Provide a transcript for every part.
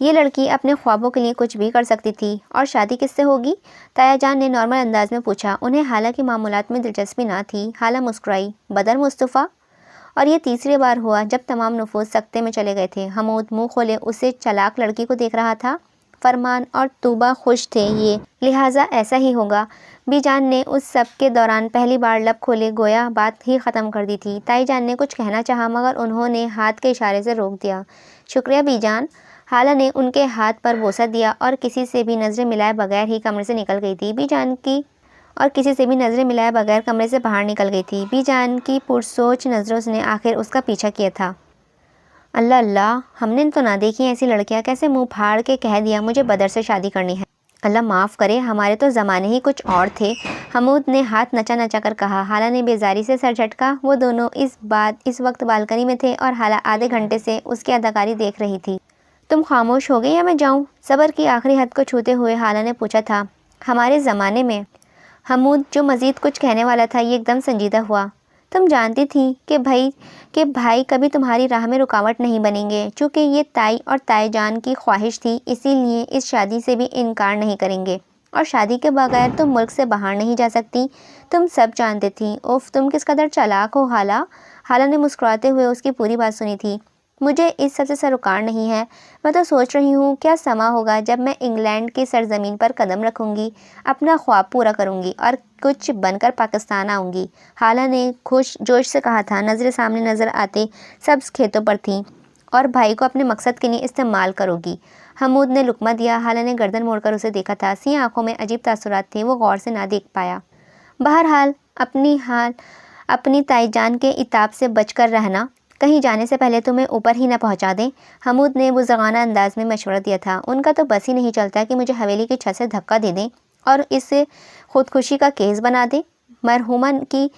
یہ لڑکی اپنے خوابوں کے لیے کچھ بھی کر سکتی تھی۔ اور شادی کس سے ہوگی؟ تایا جان نے نارمل انداز میں پوچھا۔ انہیں حالہ کی معمولات میں دلچسپی نہ تھی۔ حالہ مسکرائی۔ بدر مصطفیٰ؟ اور یہ تیسری بار ہوا جب تمام نفوذ سکتے میں چلے گئے تھے۔ حمود منہ کھولے اسے چالاک لڑکی کو دیکھ رہا تھا۔ فرمان اور طوبہ خوش تھے یہ، لہٰذا ایسا ہی ہوگا۔ بی جان نے اس سب کے دوران پہلی بار لب کھولے گویا بات ہی ختم کر دی تھی۔ تائی جان نے کچھ کہنا چاہا مگر انہوں نے ہاتھ کے اشارے سے روک دیا۔ شکریہ بی جان۔ حالہ نے ان کے ہاتھ پر بوسہ دیا اور کسی سے بھی نظریں ملائے بغیر ہی کمرے سے نکل گئی تھی۔ بی جان کی کمرے سے باہر نکل گئی تھی۔ بی جان کی پرسوچ نظروں نے آخر اس کا پیچھا کیا تھا۔ اللہ اللہ، ہم نے تو نہ دیکھی ایسی لڑکیاں، کیسے منہ پھاڑ کے کہہ دیا مجھے بدر سے شادی کرنی ہے۔ اللہ معاف کرے، ہمارے تو زمانے ہی کچھ اور تھے، حمود نے ہاتھ نچا نچا کر کہا۔ حالہ نے بیزاری سے سر جھٹکا۔ وہ دونوں اس وقت بالکنی میں تھے اور حالہ آدھے گھنٹے سے اس کی اداکاری دیکھ رہی تھی۔ تم خاموش ہو گئی یا میں جاؤں؟ صبر کی آخری حد کو چھوتے ہوئے حالہ نے پوچھا تھا۔ ہمارے زمانے میں، حمود جو مزید کچھ کہنے والا تھا یہ ایک دم سنجیدہ ہوا۔ تم جانتی تھی کہ بھائی کبھی تمہاری راہ میں رکاوٹ نہیں بنیں گے، چونکہ یہ تائی اور تائی جان کی خواہش تھی، اسی لیے اس شادی سے بھی انکار نہیں کریں گے، اور شادی کے بغیر تم ملک سے باہر نہیں جا سکتی۔ تم سب جانتے تھی۔ اوف، تم کس قدر چالاک ہو حالہ۔ حالہ نے مسکراتے ہوئے اس کی پوری بات سنی تھی۔ مجھے اس سب سے سروکار نہیں ہے، میں تو سوچ رہی ہوں کیا سما ہوگا جب میں انگلینڈ کی سرزمین پر قدم رکھوں گی، اپنا خواب پورا کروں گی اور کچھ بن کر پاکستان آؤں گی۔ حالہ نے جوش سے کہا تھا۔ نظریں سامنے نظر آتے سبز کھیتوں پر تھیں۔ اور بھائی کو اپنے مقصد کے لیے استعمال کرو گی۔ حمود نے لقمہ دیا۔ حالہ نے گردن موڑ کر اسے دیکھا تھا۔ سیاہ آنکھوں میں عجیب تاثرات تھے، وہ غور سے نہ دیکھ پایا۔ بہرحال اپنی تائی جان کے عتاب سے بچ کر رہنا، کہیں جانے سے پہلے تمہیں اوپر ہی نہ پہنچا دیں، حمود نے بزرگانہ انداز میں مشورہ دیا تھا۔ ان کا تو بس ہی نہیں چلتا کہ مجھے حویلی کی چھت سے دھکا دے دیں اور اسے خودکشی کا کیس بنا دیں۔ مرحومہ کی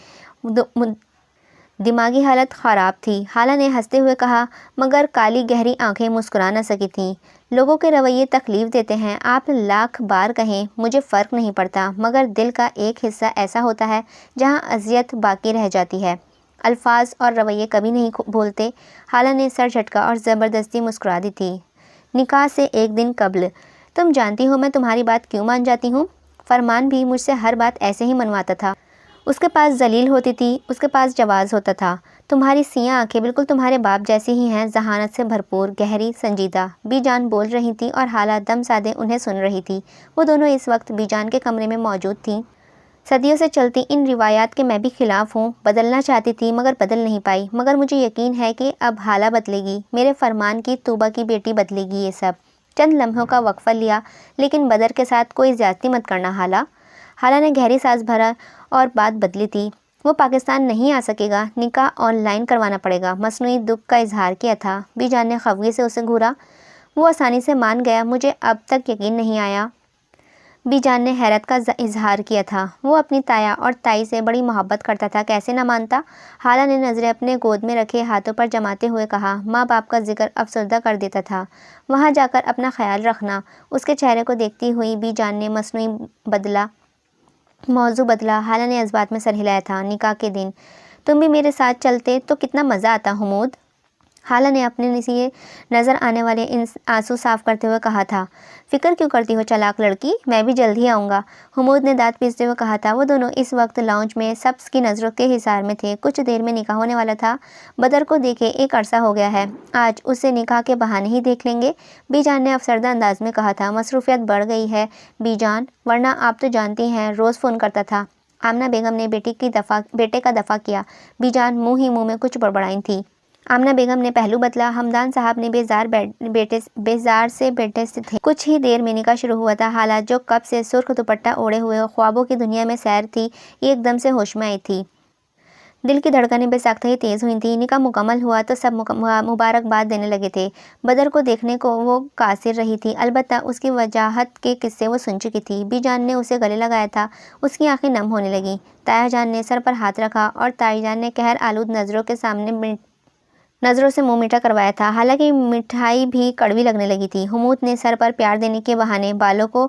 دماغی حالت خراب تھی۔ حالہ نے ہنستے ہوئے کہا، مگر کالی گہری آنکھیں مسکرا نہ سکی تھیں۔ لوگوں کے رویے تکلیف دیتے ہیں، آپ لاکھ بار کہیں مجھے فرق نہیں پڑتا، مگر دل کا ایک حصہ ایسا ہوتا ہے جہاں اذیت باقی رہ جاتی ہے۔ الفاظ اور رویے کبھی نہیں بھولتے۔ حالہ نے سر جھٹکا اور زبردستی مسکرا دی تھی۔ نکاح سے ایک دن قبل، تم جانتی ہو میں تمہاری بات کیوں مان جاتی ہوں؟ فرمان بھی مجھ سے ہر بات ایسے ہی منواتا تھا۔ اس کے پاس ذلیل ہوتی تھی، اس کے پاس جواز ہوتا تھا۔ تمہاری سیاہ آنکھیں بالکل تمہارے باپ جیسی ہی ہیں، ذہانت سے بھرپور، گہری، سنجیدہ۔ بی جان بول رہی تھی اور حالہ دم سادے انہیں سن رہی تھی۔ وہ دونوں اس وقت بی جان کے کمرے میں موجود تھیں۔ صدیوں سے چلتی ان روایات کے میں بھی خلاف ہوں، بدلنا چاہتی تھی مگر بدل نہیں پائی، مگر مجھے یقین ہے کہ اب حالہ بدلے گی، میرے فرمان کی طوبہ کی بیٹی بدلے گی۔ یہ سب چند لمحوں کا وقفہ لیا، لیکن بدر کے ساتھ کوئی زیادتی مت کرنا حالہ نے گہری سانس بھرا اور بات بدلی تھی۔ وہ پاکستان نہیں آ سکے گا، نکاح آن لائن کروانا پڑے گا، مصنوعی دکھ کا اظہار کیا تھا۔ بی جان نے خفگی سے اسے گھورا۔ وہ آسانی سے مان گیا، مجھے اب تک یقین نہیں آیا۔ بی جان نے حیرت کا اظہار کیا تھا۔ وہ اپنی تایا اور تائی سے بڑی محبت کرتا تھا، کیسے نہ مانتا؟ حالہ نے نظریں اپنے گود میں رکھے ہاتھوں پر جماتے ہوئے کہا، ماں باپ کا ذکر افسردہ کر دیتا تھا، وہاں جا کر اپنا خیال رکھنا۔ اس کے چہرے کو دیکھتی ہوئی بی جان نے موضوع بدلا۔ حالہ نے اس بات میں سر ہلایا تھا، نکاح کے دن تم بھی میرے ساتھ چلتے تو کتنا مزہ آتا حمود۔ حالہ نے اپنے لیے نظر آنے والے آنسو صاف کرتے ہوئے کہا تھا، فکر کیوں کرتی ہو چالاک لڑکی، میں بھی جلد ہی آؤں گا۔ حمود نے دانت پیستے ہوئے کہا تھا۔ وہ دونوں اس وقت لاؤنج میں سبز کی نظروں کے حصار میں تھے۔ کچھ دیر میں نکاح ہونے والا تھا۔ بدر کو دیکھے ایک عرصہ ہو گیا ہے، آج اسے نکاح کے بہانے ہی دیکھ لیں گے۔ بی جان نے افسردہ انداز میں کہا تھا، مصروفیت بڑھ گئی ہے بی جان، ورنہ آپ تو جانتی ہیں روز فون کرتا تھا۔ آمنہ بیگم نے بیٹے کا دفاع کیا۔ بی جان منہ ہی منہ میں کچھ بڑبڑائی تھی۔ آمنہ بیگم نے پہلو بدلا۔ حمدان صاحب نے بیزار سے بیٹے سے تھے۔ کچھ ہی دیر میں نکاح شروع ہوا تھا۔ حالہ جو کب سے سرخ دوپٹہ اوڑھے ہوئے خوابوں کی دنیا میں سیر تھی، ایک دم سے ہوش میں آئی تھی۔ دل کی دھڑکنیں بے ساختہ ہی تیز ہوئی تھیں۔ نکاح مکمل ہوا تو سب مبارکباد دینے لگے تھے۔ بدر کو دیکھنے کو وہ قاصر رہی تھی، البتہ اس کی وجاہت کے قصے وہ سن چکی تھی۔ بی جان نے اسے گلے لگایا تھا، اس کی آنکھیں نم ہونے لگیں۔ تایا جان نے سر پر ہاتھ رکھا اور تائی جان نے قہر آلود نظروں سے منہ میٹھا کروایا تھا، حالانکہ مٹھائی بھی کڑوی لگنے لگی تھی۔ حمود نے سر پر پیار دینے کے بہانے بالوں کو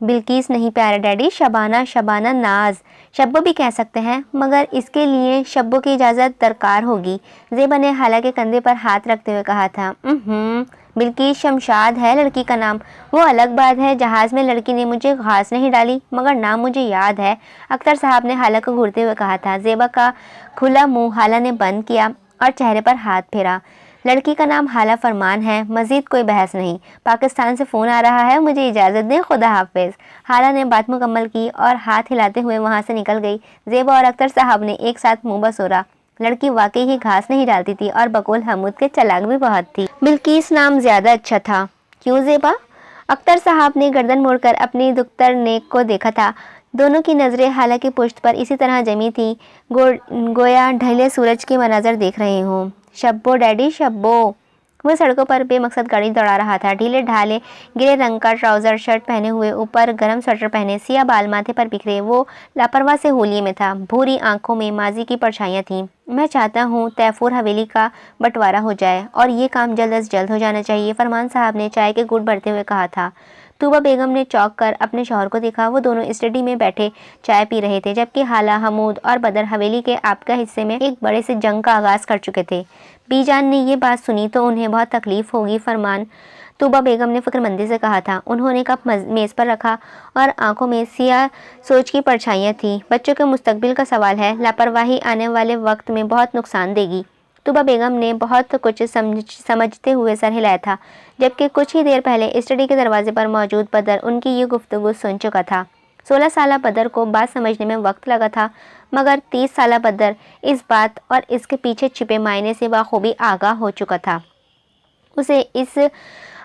بلقیس نہیں پیارے ڈیڈی، شبانہ، شبانہ ناز، شبو بھی کہہ سکتے ہیں، مگر اس کے لیے شبو کی اجازت درکار ہوگی۔ زیبا نے خالہ کے کندھے پر ہاتھ رکھتے ہوئے کہا تھا۔ بلقیس شمشاد ہے لڑکی کا نام، وہ الگ بات ہے جہاز میں لڑکی نے مجھے گھاس نہیں ڈالی، مگر نام مجھے یاد ہے، اختر صاحب نے خالہ کو گھورتے ہوئے کہا تھا۔ زیبا کا کھلا منہ خالہ نے بند کیا اور چہرے پر ہاتھ پھیرا۔ لڑکی کا نام خالہ فرمان ہے، مزید کوئی بحث نہیں۔ پاکستان سے فون آ رہا ہے، مجھے اجازت دیں، خدا حافظ۔ خالہ نے بات مکمل کی اور ہاتھ ہلاتے ہوئے وہاں سے نکل گئی۔ زیبا اور اختر صاحب نے ایک ساتھ منہ بسورا۔ لڑکی واقعی ہی گھاس نہیں ڈالتی تھی اور بقول حمود کے چلاک بھی بہت تھی۔ بلقیس نام زیادہ اچھا تھا، کیوں زیبا؟ اختر صاحب نے گردن موڑ کر اپنی دختر نیک کو دیکھا تھا۔ دونوں کی نظریں خالہ کی پشت پر اسی طرح جمی تھی گویا ڈھلے سورج کے مناظر دیکھ رہے ہوں۔ شبو ڈیڈی، شبو۔ وہ سڑکوں پر بے مقصد گاڑی دوڑا رہا تھا، ڈھیلے ڈھالے گرے رنگ کا ٹراؤزر شرٹ پہنے ہوئے، اوپر گرم سویٹر پہنے، سیاہ بال ماتھے پر بکھرے۔ وہ لاپرواہ سے ہولیے میں تھا، بھوری آنکھوں میں ماضی کی پرچھائیاں تھیں۔ میں چاہتا ہوں تیفور حویلی کا بٹوارا ہو جائے اور یہ کام جلد از جلد ہو جانا چاہیے، فرمان صاحب نے چائے کے گھونٹ بھرتے ہوئے کہا تھا۔ طوبہ بیگم نے چونک کر اپنے شوہر کو دیکھا، وہ دونوں اسٹڈی میں بیٹھے چائے پی رہے تھے، جبکہ خالہ، حمود اور بدر حویلی کے آبکا حصے میں ایک بڑے سے جنگ کا آغاز کر چکے تھے۔ بی جان نے یہ بات سنی تو انہیں بہت تکلیف ہوگی فرمان، طوبہ بیگم نے فکر مندی سے کہا تھا۔ انہوں نے کپ میز پر رکھا اور آنکھوں میں سیاہ سوچ کی پرچھائیاں تھیں۔ بچوں کے مستقبل کا سوال ہے، لاپرواہی آنے والے وقت میں بہت نقصان دے گی۔ طوبہ بیگم نے بہت کچھ سمجھتے ہوئے سر ہلایا تھا، جبکہ کچھ ہی دیر پہلے اسٹڈی کے دروازے پر موجود بدر ان کی یہ گفتگو سن چکا تھا۔ 16 سالہ بدر کو بات سمجھنے میں وقت لگا تھا، مگر 30 سالہ بدر اس بات اور اس کے پیچھے چھپے معنی سے بخوبی آگاہ ہو چکا تھا۔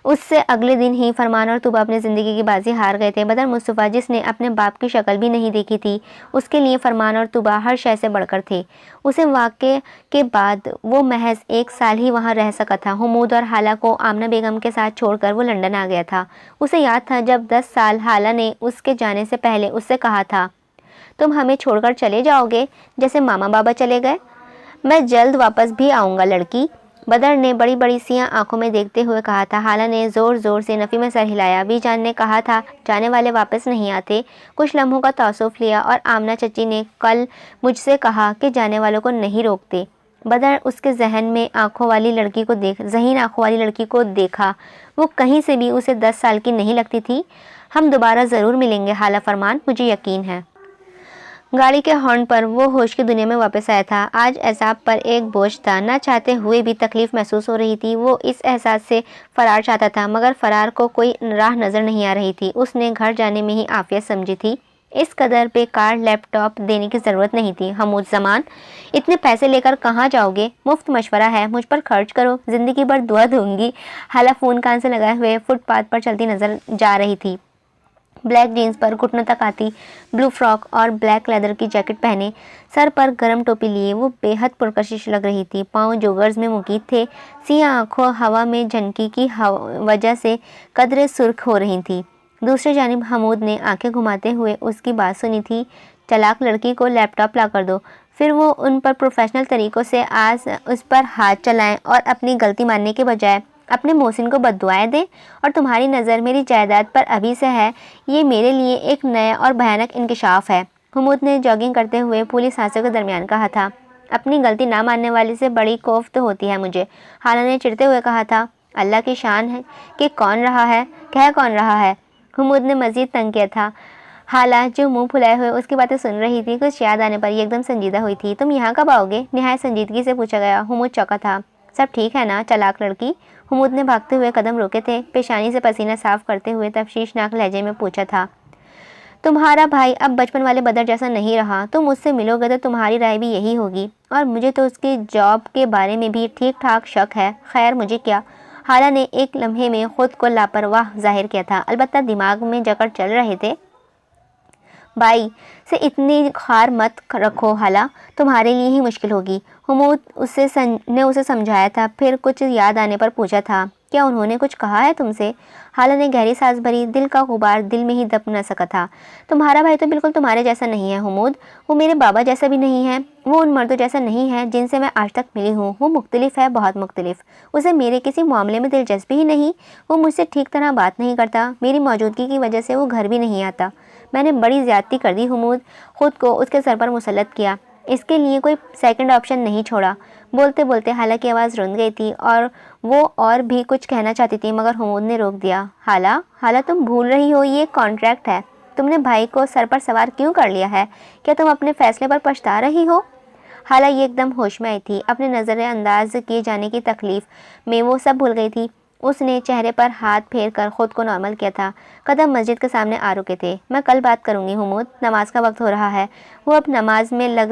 اس سے اگلے دن ہی فرمان اور طوبہ اپنی زندگی کی بازی ہار گئے تھے۔ بدر مصطفیٰ، جس نے اپنے باپ کی شکل بھی نہیں دیکھی تھی، اس کے لیے فرمان اور طوبہ ہر شے سے بڑھ کر تھے۔ اسے واقعے کے بعد وہ محض 1 سال ہی وہاں رہ سکا تھا۔ حمود اور خالہ کو آمنہ بیگم کے ساتھ چھوڑ کر وہ لندن آ گیا تھا۔ اسے یاد تھا جب 10 سال خالہ نے اس کے جانے سے پہلے اس سے کہا تھا، تم ہمیں چھوڑ کر چلے جاؤ گے جیسے ماما بابا چلے گئے؟ میں جلد واپس بھی آؤں گا لڑکی، بدر نے بڑی بڑی سیاہ آنکھوں میں دیکھتے ہوئے کہا تھا۔ خالہ نے زور زور سے نفی میں سر ہلایا۔ بی جان نے کہا تھا جانے والے واپس نہیں آتے۔ کچھ لمحوں کا توصف لیا اور آمنہ چچی نے کل مجھ سے کہا کہ جانے والوں کو نہیں روکتے۔ بدر اس کے ذہین آنکھوں والی لڑکی کو دیکھا، وہ کہیں سے بھی اسے 10 سال کی نہیں لگتی تھی۔ ہم دوبارہ ضرور ملیں گے خالہ فرمان، مجھے یقین ہے۔ گاڑی کے ہارن پر وہ ہوش کی دنیا میں واپس آیا تھا۔ آج اعصاب پر ایک بوجھ تھا، نہ چاہتے ہوئے بھی تکلیف محسوس ہو رہی تھی۔ وہ اس احساس سے فرار چاہتا تھا، مگر فرار کو کوئی راہ نظر نہیں آ رہی تھی۔ اس نے گھر جانے میں ہی عافیت سمجھی تھی، اس قدر بیکار لیپ ٹاپ دینے کی ضرورت نہیں تھی۔ حمود زمان، اتنے پیسے لے کر کہاں جاؤ گے؟ مفت مشورہ ہے، مجھ پر خرچ کرو، زندگی بھر دعا دوں گی۔ خالہ فون کان سے لگائے ہوئے فٹ پاتھ پر چلتی نظر جا رہی تھی۔ بلیک جینز پر گھٹنوں تک آتی بلو فراک اور بلیک لیدر کی جیکٹ پہنے، سر پر گرم ٹوپی لیے وہ بے حد پرکشش لگ رہی تھی۔ پاؤں جوگرز میں مقید تھے، سیاہ آنکھوں ہوا میں جھنکی کی وجہ سے قدرے سرخ ہو رہی تھی۔ دوسری جانب حمود نے آنکھیں گھماتے ہوئے اس کی بات سنی تھی، چلاک لڑکی کو لیپ ٹاپ لا کر دو، پھر وہ ان پر پروفیشنل طریقوں سے آج اس پر ہاتھ چلائیں اور اپنی غلطی ماننے کے بجائے اپنے محسن کو بددعائیں دیں، اور تمہاری نظر میری جائیداد پر ابھی سے ہے، یہ میرے لیے ایک نیا اور بھیانک انکشاف ہے۔ حمود نے جاگنگ کرتے ہوئے پھولی سانسوں کے درمیان کہا تھا۔ اپنی غلطی نہ ماننے والی سے بڑی کوفت ہوتی ہے مجھے، خالہ نے چڑھتے ہوئے کہا تھا۔ اللہ کی شان ہے کہ کہہ کون رہا ہے؟ حمود نے مزید تنگ کیا تھا۔ خالہ جو منہ پھلائے ہوئے اس کی باتیں سن رہی تھی، کچھ یاد آنے پر ایک دم سنجیدہ ہوئی تھی۔ تم یہاں کب آؤ گے؟ نہایت سنجیدگی سے پوچھا گیا۔ حمود چونکا تھا۔ سب ٹھیک ہے نا چلاک لڑکی؟ حمود نے بھاگتے ہوئے قدم روکے تھے، پیشانی سے پسینہ صاف کرتے ہوئے تشویشناک لہجے میں پوچھا تھا۔ تمہارا بھائی اب بچپن والے بدر جیسا نہیں رہا، تم اس سے ملو گے تو تمہاری رائے بھی یہی ہوگی، اور مجھے تو اس کی جاب کے بارے میں بھی ٹھیک ٹھاک شک ہے۔ خیر مجھے کیا؟ خالہ نے ایک لمحے میں خود کو لاپرواہ ظاہر کیا تھا، البتہ دماغ میں جکڑ چل رہے تھے۔ بھائی سے اتنی خار مت رکھو خالہ، تمہارے لیے ہی مشکل ہوگی۔ حمود نے اسے سمجھایا تھا، پھر کچھ یاد آنے پر پوچھا تھا، کیا انہوں نے کچھ کہا ہے تم سے؟ حالہ نے گہری سانس بھری، دل کا غبار دل میں ہی دب نہ سکا تھا۔ تمہارا بھائی تو بالکل تمہارے جیسا نہیں ہے حمود، وہ میرے بابا جیسا بھی نہیں ہے، وہ ان مردوں جیسا نہیں ہے جن سے میں آج تک ملی ہوں، وہ مختلف ہے، بہت مختلف۔ اسے میرے کسی معاملے میں دلچسپی ہی نہیں، وہ مجھ سے ٹھیک طرح بات نہیں کرتا، میری موجودگی کی وجہ سے وہ گھر بھی نہیں آتا۔ میں نے بڑی زیادتی کر دی حمود، خود کو اس کے سر پر مسلط کیا، اس کے لیے کوئی سیکنڈ آپشن نہیں چھوڑا۔ بولتے بولتے حالہ کی آواز رند گئی تھی اور وہ اور بھی کچھ کہنا چاہتی تھی مگر حمود نے روک دیا۔ حالہ تم بھول رہی ہو، یہ ایک کانٹریکٹ ہے، تم نے بھائی کو سر پر سوار کیوں کر لیا ہے؟ کیا تم اپنے فیصلے پر پچھتا رہی ہو؟ حالہ یہ ایک دم ہوش میں آئی تھی، اپنے نظر انداز کیے جانے کی تکلیف میں وہ سب بھول گئی تھی۔ اس نے چہرے پر ہاتھ پھیر کر خود کو نارمل کیا تھا۔ قدم مسجد کے سامنے آ رکے تھے۔ میں کل بات کروں گی حمود، نماز کا وقت ہو رہا ہے۔ وہ اب نارمل لگ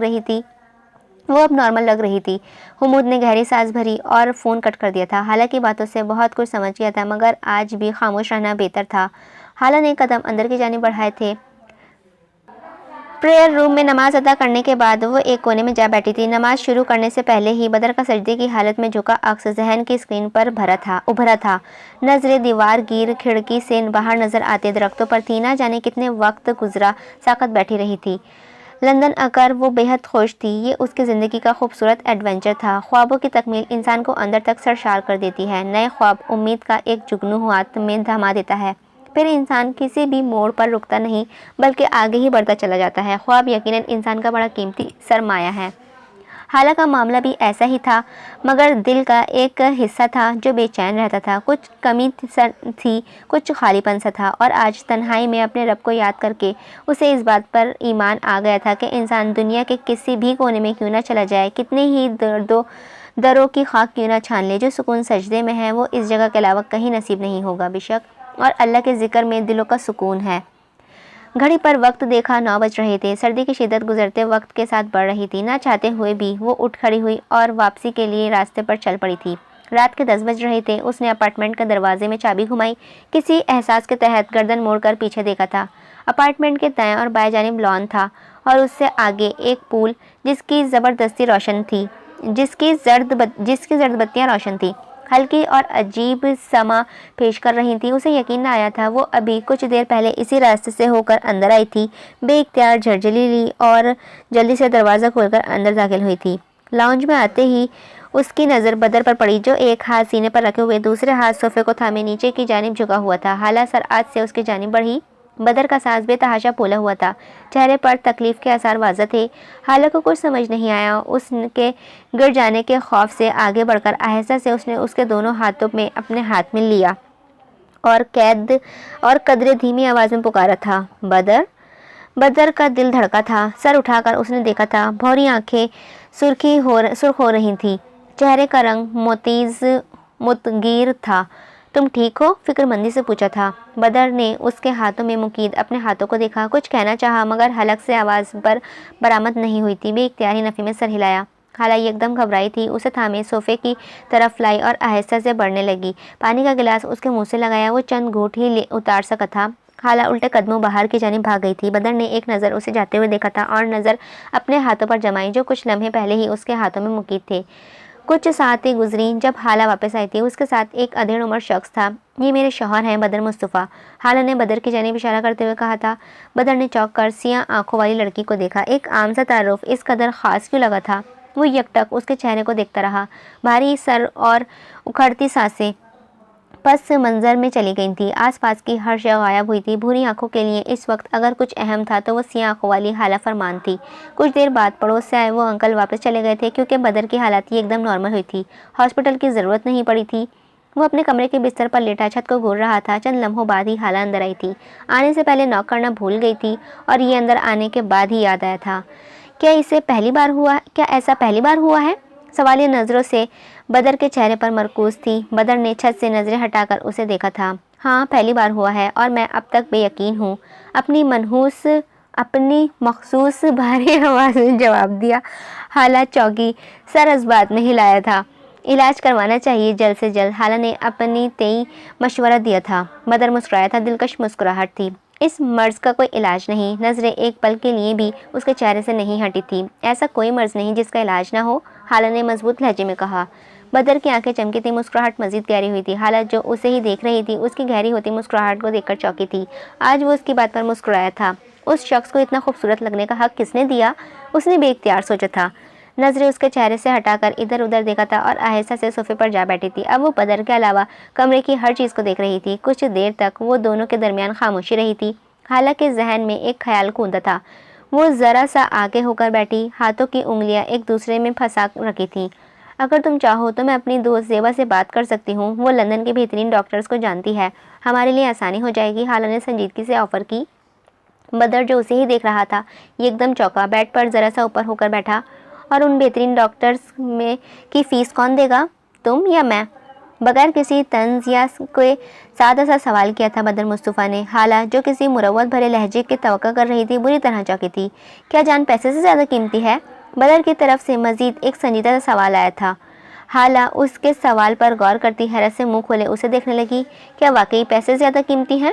رہی تھی۔ حمود نے گہری سانس بھری اور فون کٹ کر دیا تھا۔ حالہ کی باتوں سے بہت کچھ سمجھ گیا تھا مگر آج بھی خاموش رہنا بہتر تھا۔ حالہ نے قدم اندر کی جانب بڑھائے تھے۔ پریئر روم میں نماز ادا کرنے کے بعد وہ ایک کونے میں جا بیٹھی تھی۔ نماز شروع کرنے سے پہلے ہی بدر کا سجدے کی حالت میں جھکا عکس ذہن کی اسکرین پر ابھرا تھا۔ نظریں دیوار گیر کھڑکی سے باہر نظر آتے درختوں پر تھی۔ نہ جانے کتنے وقت گزرا ساکت بیٹھی رہی تھی۔ لندن آ کر وہ بے حد خوش تھی۔ یہ اس کی زندگی کا خوبصورت ایڈونچر تھا۔ خوابوں کی تکمیل انسان کو اندر تک سرشار کر دیتی ہے۔ نئے خواب امید کا ایک جگنو ہاتھ میں تھما دیتا ہے، پھر انسان کسی بھی موڑ پر رکتا نہیں بلکہ آگے ہی بڑھتا چلا جاتا ہے۔ خواب یقیناً انسان کا بڑا قیمتی سرمایہ ہے۔ حالہ کا معاملہ بھی ایسا ہی تھا مگر دل کا ایک حصہ تھا جو بے چین رہتا تھا، کچھ کمی تھی، کچھ خالی پن سا تھا، اور آج تنہائی میں اپنے رب کو یاد کر کے اسے اس بات پر ایمان آ گیا تھا کہ انسان دنیا کے کسی بھی کونے میں کیوں نہ چلا جائے، کتنے ہی دروں کی خاک کیوں نہ چھان لے، جو سکون سجدے میں ہے وہ اس جگہ کے علاوہ کہیں نصیب نہیں ہوگا بے شک، اور اللہ کے ذکر میں دلوں کا سکون ہے۔ گھڑی پر وقت دیکھا 9 بج رہے تھے۔ سردی کی شدت گزرتے وقت کے ساتھ بڑھ رہی تھی۔ نہ چاہتے ہوئے بھی وہ اٹھ کھڑی ہوئی اور واپسی کے لیے راستے پر چل پڑی تھی۔ رات کے 10 بج رہے تھے۔ اس نے اپارٹمنٹ کے دروازے میں چابی گھمائی، کسی احساس کے تحت گردن موڑ کر پیچھے دیکھا تھا۔ اپارٹمنٹ کے دائیں اور بائیں جانب لان تھا اور اس سے آگے ایک پول جس کی زرد بتیاں روشن تھی، ہلکی اور عجیب سما پیش کر رہی تھی۔ اسے یقین نہ آیا تھا وہ ابھی کچھ دیر پہلے اسی راستے سے ہو کر اندر آئی تھی۔ بے اختیار جھرجھری لی اور جلدی سے دروازہ کھول کر اندر داخل ہوئی تھی۔ لاؤنج میں آتے ہی اس کی نظر بدر پر پڑی جو ایک ہاتھ سینے پر رکھے ہوئے دوسرے ہاتھ صوفے کو تھامے نیچے کی جانب جھکا ہوا تھا۔ حالہ سرعت سے اس کی جانب بڑھی۔ بدر کا سانس بے تحاشا پھولا ہوا تھا، چہرے پر تکلیف کے آثار واضح تھے۔ حالہ کو کچھ سمجھ نہیں آیا۔ اس کے گر جانے کے خوف سے آگے بڑھ کر آہستہ سے اس نے اس کے دونوں ہاتھوں میں اپنے ہاتھ میں لیا اور قدرے دھیمی آواز میں پکارا تھا، بدر۔ بدر کا دل دھڑکا تھا۔ سر اٹھا کر اس نے دیکھا تھا، بھوری آنکھیں سرخ ہو رہی تھیں، چہرے کا رنگ متغیر تھا۔ تم ٹھیک ہو؟ فکر مندی سے پوچھا تھا۔ بدر نے اس کے ہاتھوں میں مقید اپنے ہاتھوں کو دیکھا، کچھ کہنا چاہا مگر حلق سے آواز برآمد نہیں ہوئی تھی۔ بے اختیار ہی نفی میں سر ہلایا۔ حالہ ایک دم گھبرائی تھی، اسے تھامے صوفے کی طرف لائی اور آہستہ سے بڑھنے لگی۔ پانی کا گلاس اس کے منہ سے لگایا، وہ چند گھونٹ ہی اتار سکا تھا۔ حالہ الٹے قدموں باہر کی جانب بھاگ گئی تھی۔ بدر نے ایک نظر اسے جاتے ہوئے دیکھا تھا اور نظر اپنے ہاتھوں پر جمائی جو کچھ لمحے پہلے ہی اس کے ہاتھوں میں مقید تھے۔ کچھ ساعتیں گزریں جب حالہ واپس آئی تھی۔ اس کے ساتھ ایک ادھیڑ عمر شخص تھا۔ یہ میرے شوہر ہیں، بدر مصطفیٰ، حالہ نے بدر کی جانب اشارہ کرتے ہوئے کہا تھا۔ بدر نے چونک کر سیاہ آنکھوں والی لڑکی کو دیکھا۔ ایک عام سا تعارف اس قدر خاص کیوں لگا تھا؟ وہ یک ٹک اس کے چہرے کو دیکھتا رہا۔ بھاری سر اور اکھڑتی سانسیں پس منظر میں چلی گئی تھی۔ آس پاس کی ہر شے غائب ہوئی تھی۔ بھوری آنکھوں کے لیے اس وقت اگر کچھ اہم تھا تو وہ سیاہ آنکھوں والی حالہ فرمان تھی۔ کچھ دیر بعد پڑوس سے آئے وہ انکل واپس چلے گئے تھے کیونکہ بدر کی حالت ایک دم نارمل ہوئی تھی۔ ہاسپٹل کی ضرورت نہیں پڑی تھی۔ وہ اپنے کمرے کے بستر پر لیٹا چھت کو گھور رہا تھا۔ چند لمحوں بعد ہی حالہ اندر آئی تھی۔ آنے سے پہلے نوک کرنا بھول گئی تھی اور یہ اندر آنے کے بعد ہی یاد آیا تھا۔ کیا ایسا پہلی بار ہوا ہے؟ سوالیہ نظروں سے بدر کے چہرے پر مرکوز تھی۔ بدر نے چھت سے نظریں ہٹا کر اسے دیکھا تھا۔ ہاں، پہلی بار ہوا ہے اور میں اب تک بے یقین ہوں، اپنی مخصوص بھاری آواز میں جواب دیا۔ حالہ چونکی، سر اس بات میں ہلایا تھا۔ علاج کروانا چاہیے جلد سے جلد، حالہ نے اپنی تئیں مشورہ دیا تھا۔ بدر مسکرایا تھا، دلکش مسکراہٹ تھی۔ اس مرض کا کوئی علاج نہیں۔ نظریں ایک پل کے لیے بھی اس کے چہرے سے نہیں ہٹی تھی۔ ایسا کوئی مرض نہیں جس کا علاج نہ ہو، حالہ نے مضبوط لہجے میں کہا۔ بدر کی آنکھیں چمکی تھی، مسکراہٹ مزید گہری ہوئی تھی۔ حالت جو اسے ہی دیکھ رہی تھی، اس کی گہری ہوتی مسکراہٹ کو دیکھ کر چونکی تھی۔ آج وہ اس کی بات پر مسکرایا تھا۔ اس شخص کو اتنا خوبصورت لگنے کا حق کس نے دیا؟ اس نے بے اختیار سوچا تھا۔ نظریں اس کے چہرے سے ہٹا کر ادھر ادھر دیکھا تھا اور آہستہ سے صوفے پر جا بیٹھی تھی۔ اب وہ بدر کے علاوہ کمرے کی ہر چیز کو دیکھ رہی تھی۔ کچھ دیر تک وہ دونوں کے درمیان خاموشی رہی تھی۔ حالانکہ ذہن میں ایک خیال کوندا تھا۔ وہ ذرا سا آگے ہو کر بیٹھی، ہاتھوں کی انگلیاں ایک دوسرے میں پھنسا رکھی تھیں۔ اگر تم چاہو تو میں اپنی دوست زیبا سے بات کر سکتی ہوں، وہ لندن کے بہترین ڈاکٹرز کو جانتی ہے، ہمارے لیے آسانی ہو جائے گی، حالہ نے سنجیدگی سے آفر کی۔ بدر جو اسے ہی دیکھ رہا تھا یہ ایک دم چونکا، بیڈ پر ذرا سا اوپر ہو کر بیٹھا۔ اور ان بہترین ڈاکٹرز میں کی فیس کون دے گا، تم یا میں؟ بغیر کسی طنز یا کوئی سادہ سا سوال کیا تھا بدر مصطفیٰ نے۔ حالہ جو کسی مروت بھرے لہجے کی توقع کر رہی تھی بری طرح چونکی تھی۔ کیا جان پیسے سے زیادہ قیمتی ہے؟ بدر کی طرف سے مزید ایک سنجیدہ سا سوال آیا تھا۔ حالہ اس کے سوال پر غور کرتی حیرت سے منہ کھولے اسے دیکھنے لگی۔ کیا واقعی پیسے زیادہ قیمتی ہیں؟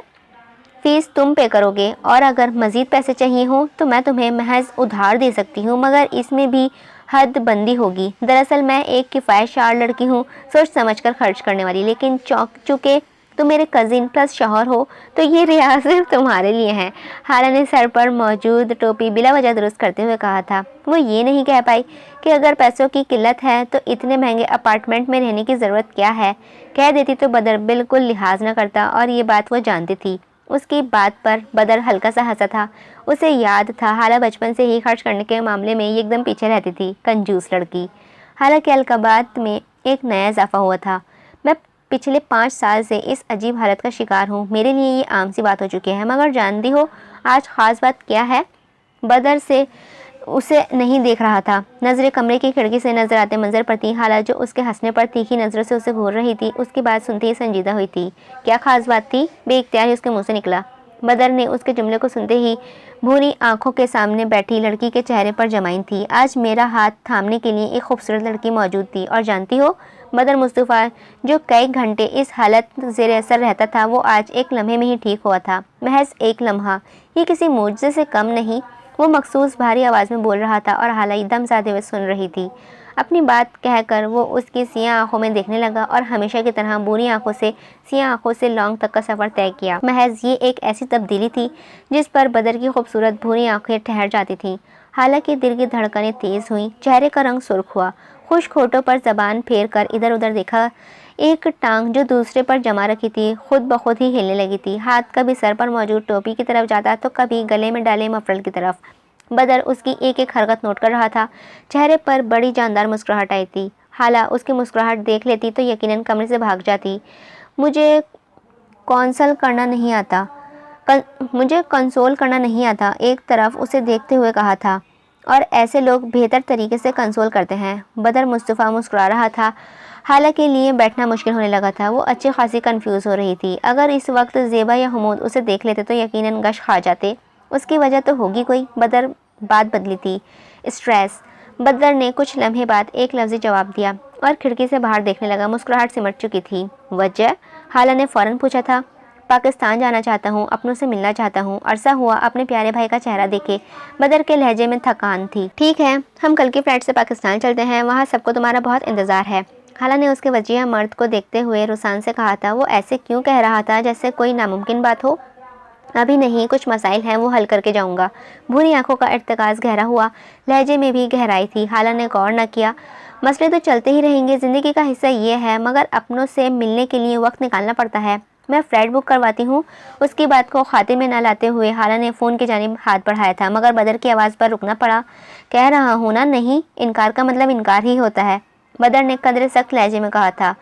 فیس تم پے کرو گے، اور اگر مزید پیسے چاہیے ہوں تو میں تمہیں محض ادھار دے سکتی ہوں، مگر اس میں بھی حد بندی ہوگی۔ دراصل میں ایک کفایت شعار لڑکی ہوں، سوچ سمجھ کر خرچ کرنے والی، لیکن چونکہ تم میرے کزن پلس شوہر ہو تو یہ رعایت صرف تمہارے لیے ہے۔ حالہ نے سر پر موجود ٹوپی بلا وجہ درست کرتے ہوئے کہا تھا۔ وہ یہ نہیں کہہ پائی کہ اگر پیسوں کی قلت ہے تو اتنے مہنگے اپارٹمنٹ میں رہنے کی ضرورت کیا ہے۔ کہہ دیتی تو بدر بالکل لحاظ نہ کرتا، اور یہ بات وہ جانتی تھی۔ اس کی بات پر بدر ہلکا سا ہنسا تھا۔ اسے یاد تھا حالہ بچپن سے ہی خرچ کرنے کے معاملے میں ایک دم پیچھے رہتی تھی، کنجوس لڑکی۔ حالانکہ القابات میں ایک نیا اضافہ ہوا تھا۔ میں پچھلے 5 سال سے اس عجیب حالت کا شکار ہوں، میرے لیے یہ عام سی بات ہو چکی ہے، مگر جانتی ہو آج خاص بات کیا ہے؟ بدر سے اسے نہیں دیکھ رہا تھا، نظریں کمرے کی کھڑکی سے نظر آتے منظر پر تھی۔ حالہ جو اس کے ہنسنے پر تیکھی نظروں سے اسے گھور رہی تھی، اس کی بات سنتے ہی سنجیدہ ہوئی تھی۔ کیا خاص بات تھی؟ بے اختیار ہی اس کے منہ سے نکلا۔ بدر نے اس کے جملے کو سنتے ہی بھوری آنکھوں کے سامنے بیٹھی لڑکی کے چہرے پر جمائن تھی۔ آج میرا ہاتھ تھامنے کے لیے ایک خوبصورت لڑکی موجود تھی، اور جانتی ہو بدر مصطفیٰ جو کئی گھنٹے اس حالت زیر اثر رہتا تھا وہ آج ایک لمحے میں ہی ٹھیک ہوا تھا۔ محض ایک لمحہ، یہ کسی معجزے سے کم نہیں۔ وہ مخصوص بھاری آواز میں بول رہا تھا اور حالہ دم سادے ہوئے سن رہی تھی۔ اپنی بات کہہ کر وہ اس کی سیاہ آنکھوں میں دیکھنے لگا اور ہمیشہ کی طرح بری آنکھوں سے سیاہ آنکھوں سے لانگ تک کا سفر طے کیا۔ محض یہ ایک ایسی تبدیلی تھی جس پر بدر کی خوبصورت بھوری آنکھیں ٹھہر جاتی تھیں۔ حالانکہ دل کی دھڑکنیں تیز ہوئیں، چہرے کا رنگ سرخ ہوا، خشک ہونٹوں پر زبان پھیر کر ادھر ادھر دیکھا۔ ایک ٹانگ جو دوسرے پر جما رکھی تھی خود بخود ہی ہلنے لگی تھی۔ ہاتھ کبھی سر پر موجود ٹوپی کی طرف جاتا تو کبھی گلے میں ڈالے مفرل کی طرف۔ بدر اس کی ایک ایک حرکت نوٹ کر رہا تھا۔ چہرے پر بڑی جاندار مسکراہٹ آئی تھی۔ حالہ اس کی مسکراہٹ دیکھ لیتی تو یقیناً کمرے سے بھاگ جاتی۔ مجھے کنسول کرنا نہیں آتا، ایک طرف اسے دیکھتے ہوئے کہا تھا، اور ایسے لوگ بہتر طریقے سے کنسول کرتے ہیں۔ بدر مصطفیٰ مسکرا رہا تھا۔ حالہ کے لیے بیٹھنا مشکل ہونے لگا تھا، وہ اچھی خاصی کنفیوز ہو رہی تھی۔ اگر اس وقت زیبا یا حمود اسے دیکھ لیتے تو یقیناً غش کھا جاتے۔ اس کی وجہ تو ہوگی کوئی۔ بدر بات بدلی تھی، اسٹریس۔ بدر نے کچھ لمحے بعد ایک لفظی جواب دیا اور کھڑکی سے باہر دیکھنے لگا۔ مسکراہٹ سمٹ چکی تھی۔ وجہ؟ حالہ نے فوراً پوچھا تھا۔ پاکستان جانا چاہتا ہوں، اپنوں سے ملنا چاہتا ہوں، عرصہ ہوا اپنے پیارے بھائی کا چہرہ دیکھے۔ بدر کے لہجے میں تھکان تھی۔ ٹھیک ہے، ہم کل کی فلائٹ سے پاکستان چلتے ہیں، وہاں سب کو تمہارا بہت انتظار ہے۔ حالہ نے اس کے وجیح مرد کو دیکھتے ہوئے رسان سے کہا تھا۔ وہ ایسے کیوں کہہ رہا تھا جیسے کوئی ناممکن بات ہو؟ ابھی نہیں، کچھ مسائل ہیں، وہ حل کر کے جاؤں گا۔ بھوری آنکھوں کا ارتکاز گہرا ہوا، لہجے میں بھی گہرائی تھی۔ حالہ نے غور نہ کیا۔ مسئلے تو چلتے ہی رہیں گے، زندگی کا حصہ یہ ہے، مگر اپنوں سے ملنے کے لیے وقت نکالنا پڑتا ہے۔ میں فلائٹ بک کرواتی ہوں۔ اس کی بات کو خاطر میں نہ لاتے ہوئے حالہ نے فون کی جانب ہاتھ بڑھایا تھا، مگر بدر کی آواز پر رکنا پڑا۔ کہہ رہا ہوں نا نہیں، انکار کا مطلب انکار ہی ہوتا ہے، بدر نے قدرے سخت لہجے میں کہا تھا۔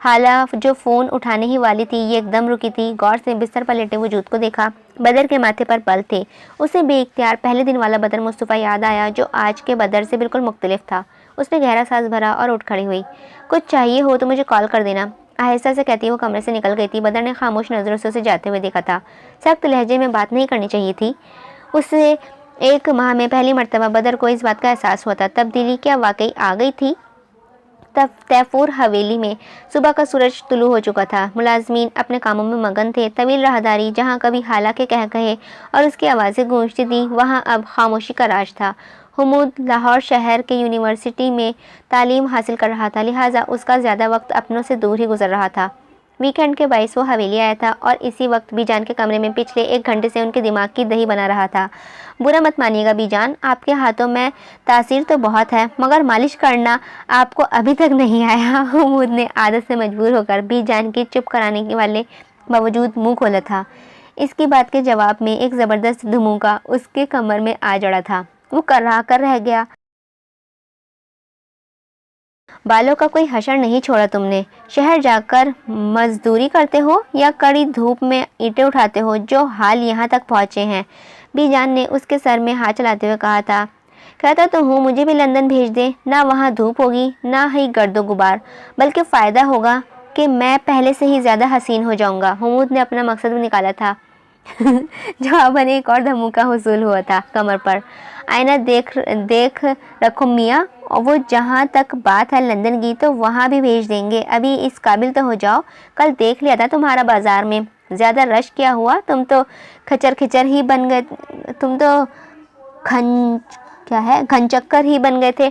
حالہ جو فون اٹھانے ہی والی تھی یہ ایک دم رکی تھی، غور سے بستر پر لیٹے وجود کو دیکھا۔ بدر کے ماتھے پر بل تھے۔ اسے بے اختیار پہلے دن والا بدر مصطفیٰ یاد آیا جو آج کے بدر سے بالکل مختلف تھا۔ اس نے گہرا سانس بھرا اور اٹھ کھڑی ہوئی۔ کچھ چاہیے ہو تو مجھے کال کر دینا، آہستہ سے کہتی وہ کمرے سے نکل گئی تھی۔ بدر نے خاموش نظروں سے اسے جاتے ہوئے دیکھا تھا۔ سخت لہجے میں بات نہیں کرنی چاہیے تھی اسے۔ 1 ماہ میں پہلی مرتبہ بدر کو اس بات کا احساس ہوا تھا۔ تبدیلی کیا واقعی آ گئی تھی؟ تیفور حویلی میں صبح کا سورج طلوع ہو چکا تھا۔ ملازمین اپنے کاموں میں مگن تھے۔ طویل راہداری جہاں کبھی حالہ کے کہے اور اس کی آوازیں گونجتی تھیں، وہاں اب خاموشی کا راج تھا۔ حمود لاہور شہر کے یونیورسٹی میں تعلیم حاصل کر رہا تھا، لہٰذا اس کا زیادہ وقت اپنوں سے دور ہی گزر رہا تھا۔ ویکینڈ کے باعث وہ حویلی آیا تھا اور اسی وقت بی جان کے کمرے میں پچھلے 1 گھنٹے سے ان کے دماغ کی دہی بنا رہا تھا۔ برا مت مانیے گا بی جان، آپ کے ہاتھوں میں تاثیر تو بہت ہے، مگر مالش کرنا آپ کو ابھی تک نہیں آیا۔ حمود نے عادت سے مجبور ہو کر بی جان کی چپ کرانے والے باوجود منہ کھولا تھا۔ اس کی بات کے جواب میں ایک زبردست دھموکا اس کے کمر میں آ جڑا تھا۔ وہ کر رہ گیا، بالوں کا کوئی حشر نہیں چھوڑا تم نے؟ شہر جا کر مزدوری کرتے ہو یا کڑی دھوپ میں اینٹیں اٹھاتے ہو جو حال یہاں تک پہنچے ہیں؟ بی جان نے اس کے سر میں ہاتھ چلاتے ہوئے کہا تھا۔ کہتا تو ہوں مجھے بھی لندن بھیج دے، نہ وہاں دھوپ ہوگی نہ ہی گرد و غبار، بلکہ فائدہ ہوگا کہ میں پہلے سے ہی زیادہ حسین ہو جاؤں گا۔ حمود نے اپنا مقصد نکالا تھا۔ جواباً ایک اور دھموکا حصول ہوا تھا کمر پر۔ آئینہ دیکھ رکھو میاں، وہ جہاں تک بات ہے لندن کی تو وہاں بھی بھیج دیں گے، ابھی اس قابل تو ہو جاؤ۔ کل دیکھ لیا تھا تمہارا بازار میں، زیادہ رش کیا ہوا، تم تو کھچر ہی بن گئے، تم تو گھنچکر ہی بن گئے تھے۔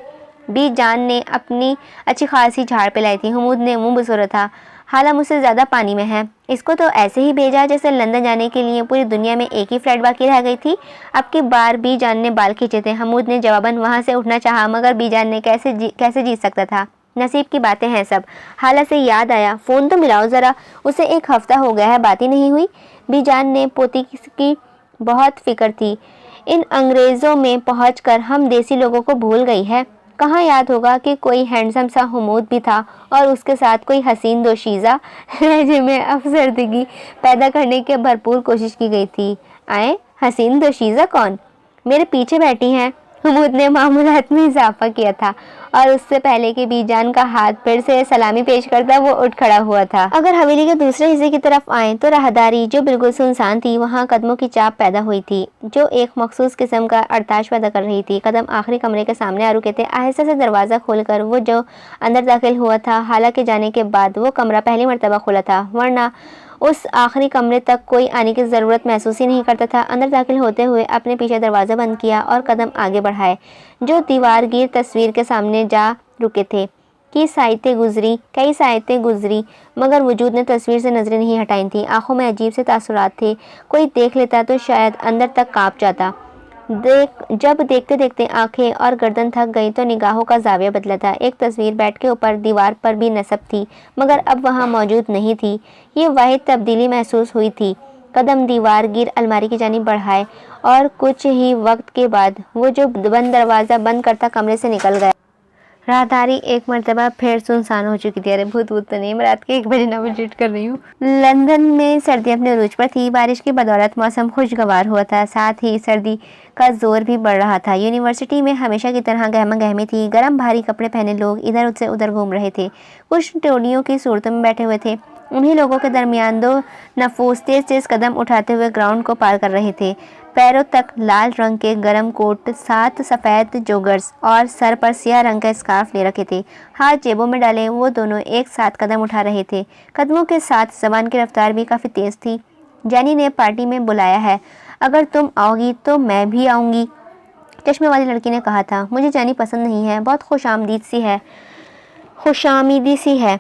بی جان نے اپنی اچھی خاصی جھاڑ پلائی تھی۔ حمود نے منہ بسورا تھا۔ حالہ مجھ سے زیادہ پانی میں ہے، اس کو تو ایسے ہی بھیجا جیسے لندن جانے کے لیے پوری دنیا میں ایک ہی فلائٹ باقی رہ گئی تھی۔ اب کی بار بی جان نے بال کھینچے تھے۔ حمود نے جواباً وہاں سے اٹھنا چاہا، مگر بی جان نے کیسے جیت سکتا تھا؟ نصیب کی باتیں ہیں سب۔ حالہ سے یاد آیا، فون تو ملاؤ ذرا، اسے 1 ہفتہ ہو گیا ہے بات ہی نہیں ہوئی۔ بی جان نے پوتی کی بہت فکر تھی، ان انگریزوں میں پہنچ کر ہم دیسی لوگوں کو بھول گئی ہے۔ کہاں یاد ہوگا کہ کوئی ہینڈسم سا حمود بھی تھا اور اس کے ساتھ کوئی حسین دوشیزہ۔ لہجے میں افسردگی پیدا کرنے کی بھرپور کوشش کی گئی تھی۔ حسین دوشیزہ کون؟ میرے پیچھے بیٹھی ہیں۔ حمود نے معمولات میں اضافہ کیا تھا اور اس سے پہلے کہ بی جان کا ہاتھ پھر سے سلامی پیش کرتا وہ اٹھ کھڑا ہوا تھا۔ اگر حویلی کے دوسرے حصے کی طرف آئیں تو راہداری جو بالکل سنسان تھی، وہاں قدموں کی چاپ پیدا ہوئی تھی جو ایک مخصوص قسم کا ارتعاش پیدا کر رہی تھی۔ قدم آخری کمرے کے سامنے آ رکے تھے۔ آہستہ سے دروازہ کھول کر وہ جو اندر داخل ہوا تھا، حالانکہ جانے کے بعد وہ کمرہ پہلی مرتبہ کھلا تھا، ورنہ اس آخری کمرے تک کوئی آنے کی ضرورت محسوس ہی نہیں کرتا تھا۔ اندر داخل ہوتے ہوئے اپنے پیچھے دروازہ بند کیا اور قدم آگے بڑھائے جو دیوار گیر تصویر کے سامنے جا رکے تھے۔ کئی ساعتیں گزری مگر وجود نے تصویر سے نظریں نہیں ہٹائی تھیں۔ آنکھوں میں عجیب سے تاثرات تھے، کوئی دیکھ لیتا تو شاید اندر تک کانپ جاتا۔ جب دیکھتے دیکھتے آنکھیں اور گردن تھک گئی تو نگاہوں کا زاویہ بدلا تھا۔ ایک تصویر بیڈ کے اوپر دیوار پر بھی نصب تھی مگر اب وہاں موجود نہیں تھی۔ یہ واحد تبدیلی محسوس ہوئی تھی۔ قدم دیوار گیر الماری کی جانب بڑھائے اور کچھ ہی وقت کے بعد وہ جو بند دروازہ بند کرتا کمرے سے نکل گیا۔ راہداری ایک مرتبہ پھر سنسان ہو چکی تھی۔ ارے بھوت تو نہیں، میں رات کے 1 بجے ناویگیٹ کر رہی ہوں۔ لندن میں سردی اپنے عروج پر تھی۔ بارش کی بدولت موسم خوشگوار ہوا تھا، ساتھ ہی سردی کا زور بھی بڑھ رہا تھا۔ یونیورسٹی میں ہمیشہ کی طرح گہما گہمی تھی۔ گرم بھاری کپڑے پہنے لوگ ادھر سے ادھر گھوم رہے تھے، کچھ ٹولیوں کی صورتوں میں بیٹھے ہوئے تھے۔ انہی لوگوں کے درمیان 2 نفوس تیز قدم اٹھاتے ہوئے گراؤنڈ کو پار کر رہے تھے۔ پیروں تک لال رنگ کے گرم کوٹ، 7 سفید جوگرز اور سر پر سیاہ رنگ کا اسکارف لے رکھے تھے۔ ہاتھ جیبوں میں ڈالے وہ دونوں ایک ساتھ قدم اٹھا رہے تھے۔ قدموں کے ساتھ زبان کی رفتار بھی کافی تیز تھی۔ جانی نے پارٹی میں بلایا ہے، اگر تم آؤ گی تو میں بھی آؤں گی، چشمے والی لڑکی نے کہا تھا۔ مجھے جانی پسند نہیں ہے، بہت خوش آمدید سی ہے،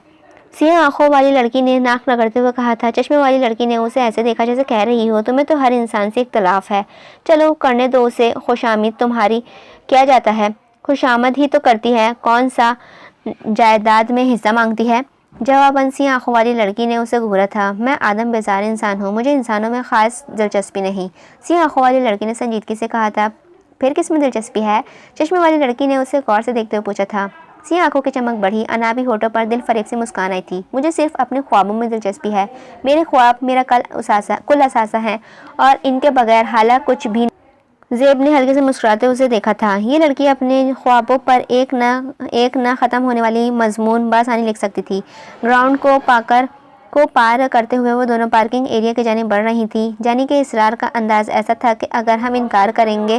سیاہ آنکھوں والی لڑکی نے ناک رگڑتے ہوئے کہا تھا۔ چشمے والی لڑکی نے اسے ایسے دیکھا جیسے کہہ رہی ہو، تمہیں تو ہر انسان سے اختلاف ہے، چلو کرنے دو اسے، خوش آمدید تمہاری کیا جاتا ہے، خوش آمد ہی تو کرتی ہے، کون سا جائیداد میں حصہ مانگتی ہے؟ جواباً سیاہ آنکھوں والی لڑکی نے اسے گھورا تھا۔ میں آدم بیزار انسان ہوں، مجھے انسانوں میں خاص دلچسپی نہیں، سیاہ آنکھوں والی لڑکی نے سنجیدگی سے کہا تھا۔ پھر کس میں دلچسپی ہے؟ چشمے والی لڑکی نے اسے غور سے دیکھتے ہوئے پوچھا تھا۔ سیاہ آنکھوں کی چمک بڑھی، انابی ہونٹوں پر دل فریب سے مسکان آئی تھی۔ مجھے صرف اپنے خوابوں میں دلچسپی ہے، میرے خواب میرا کل اثاثہ ہیں اور ان کے بغیر حالہ کچھ بھی نہیں۔ زیب نے ہلکے سے مسکراتے اسے دیکھا تھا۔ یہ لڑکی اپنے خوابوں پر ایک نہ ختم ہونے والی مضمون بآسانی لکھ سکتی تھی۔ گراؤنڈ کو پار کرتے ہوئے وہ دونوں پارکنگ ایریا کی جانب بڑھ رہی تھیں۔ جانی کے اصرار کا انداز ایسا تھا کہ اگر ہم انکار کریں گے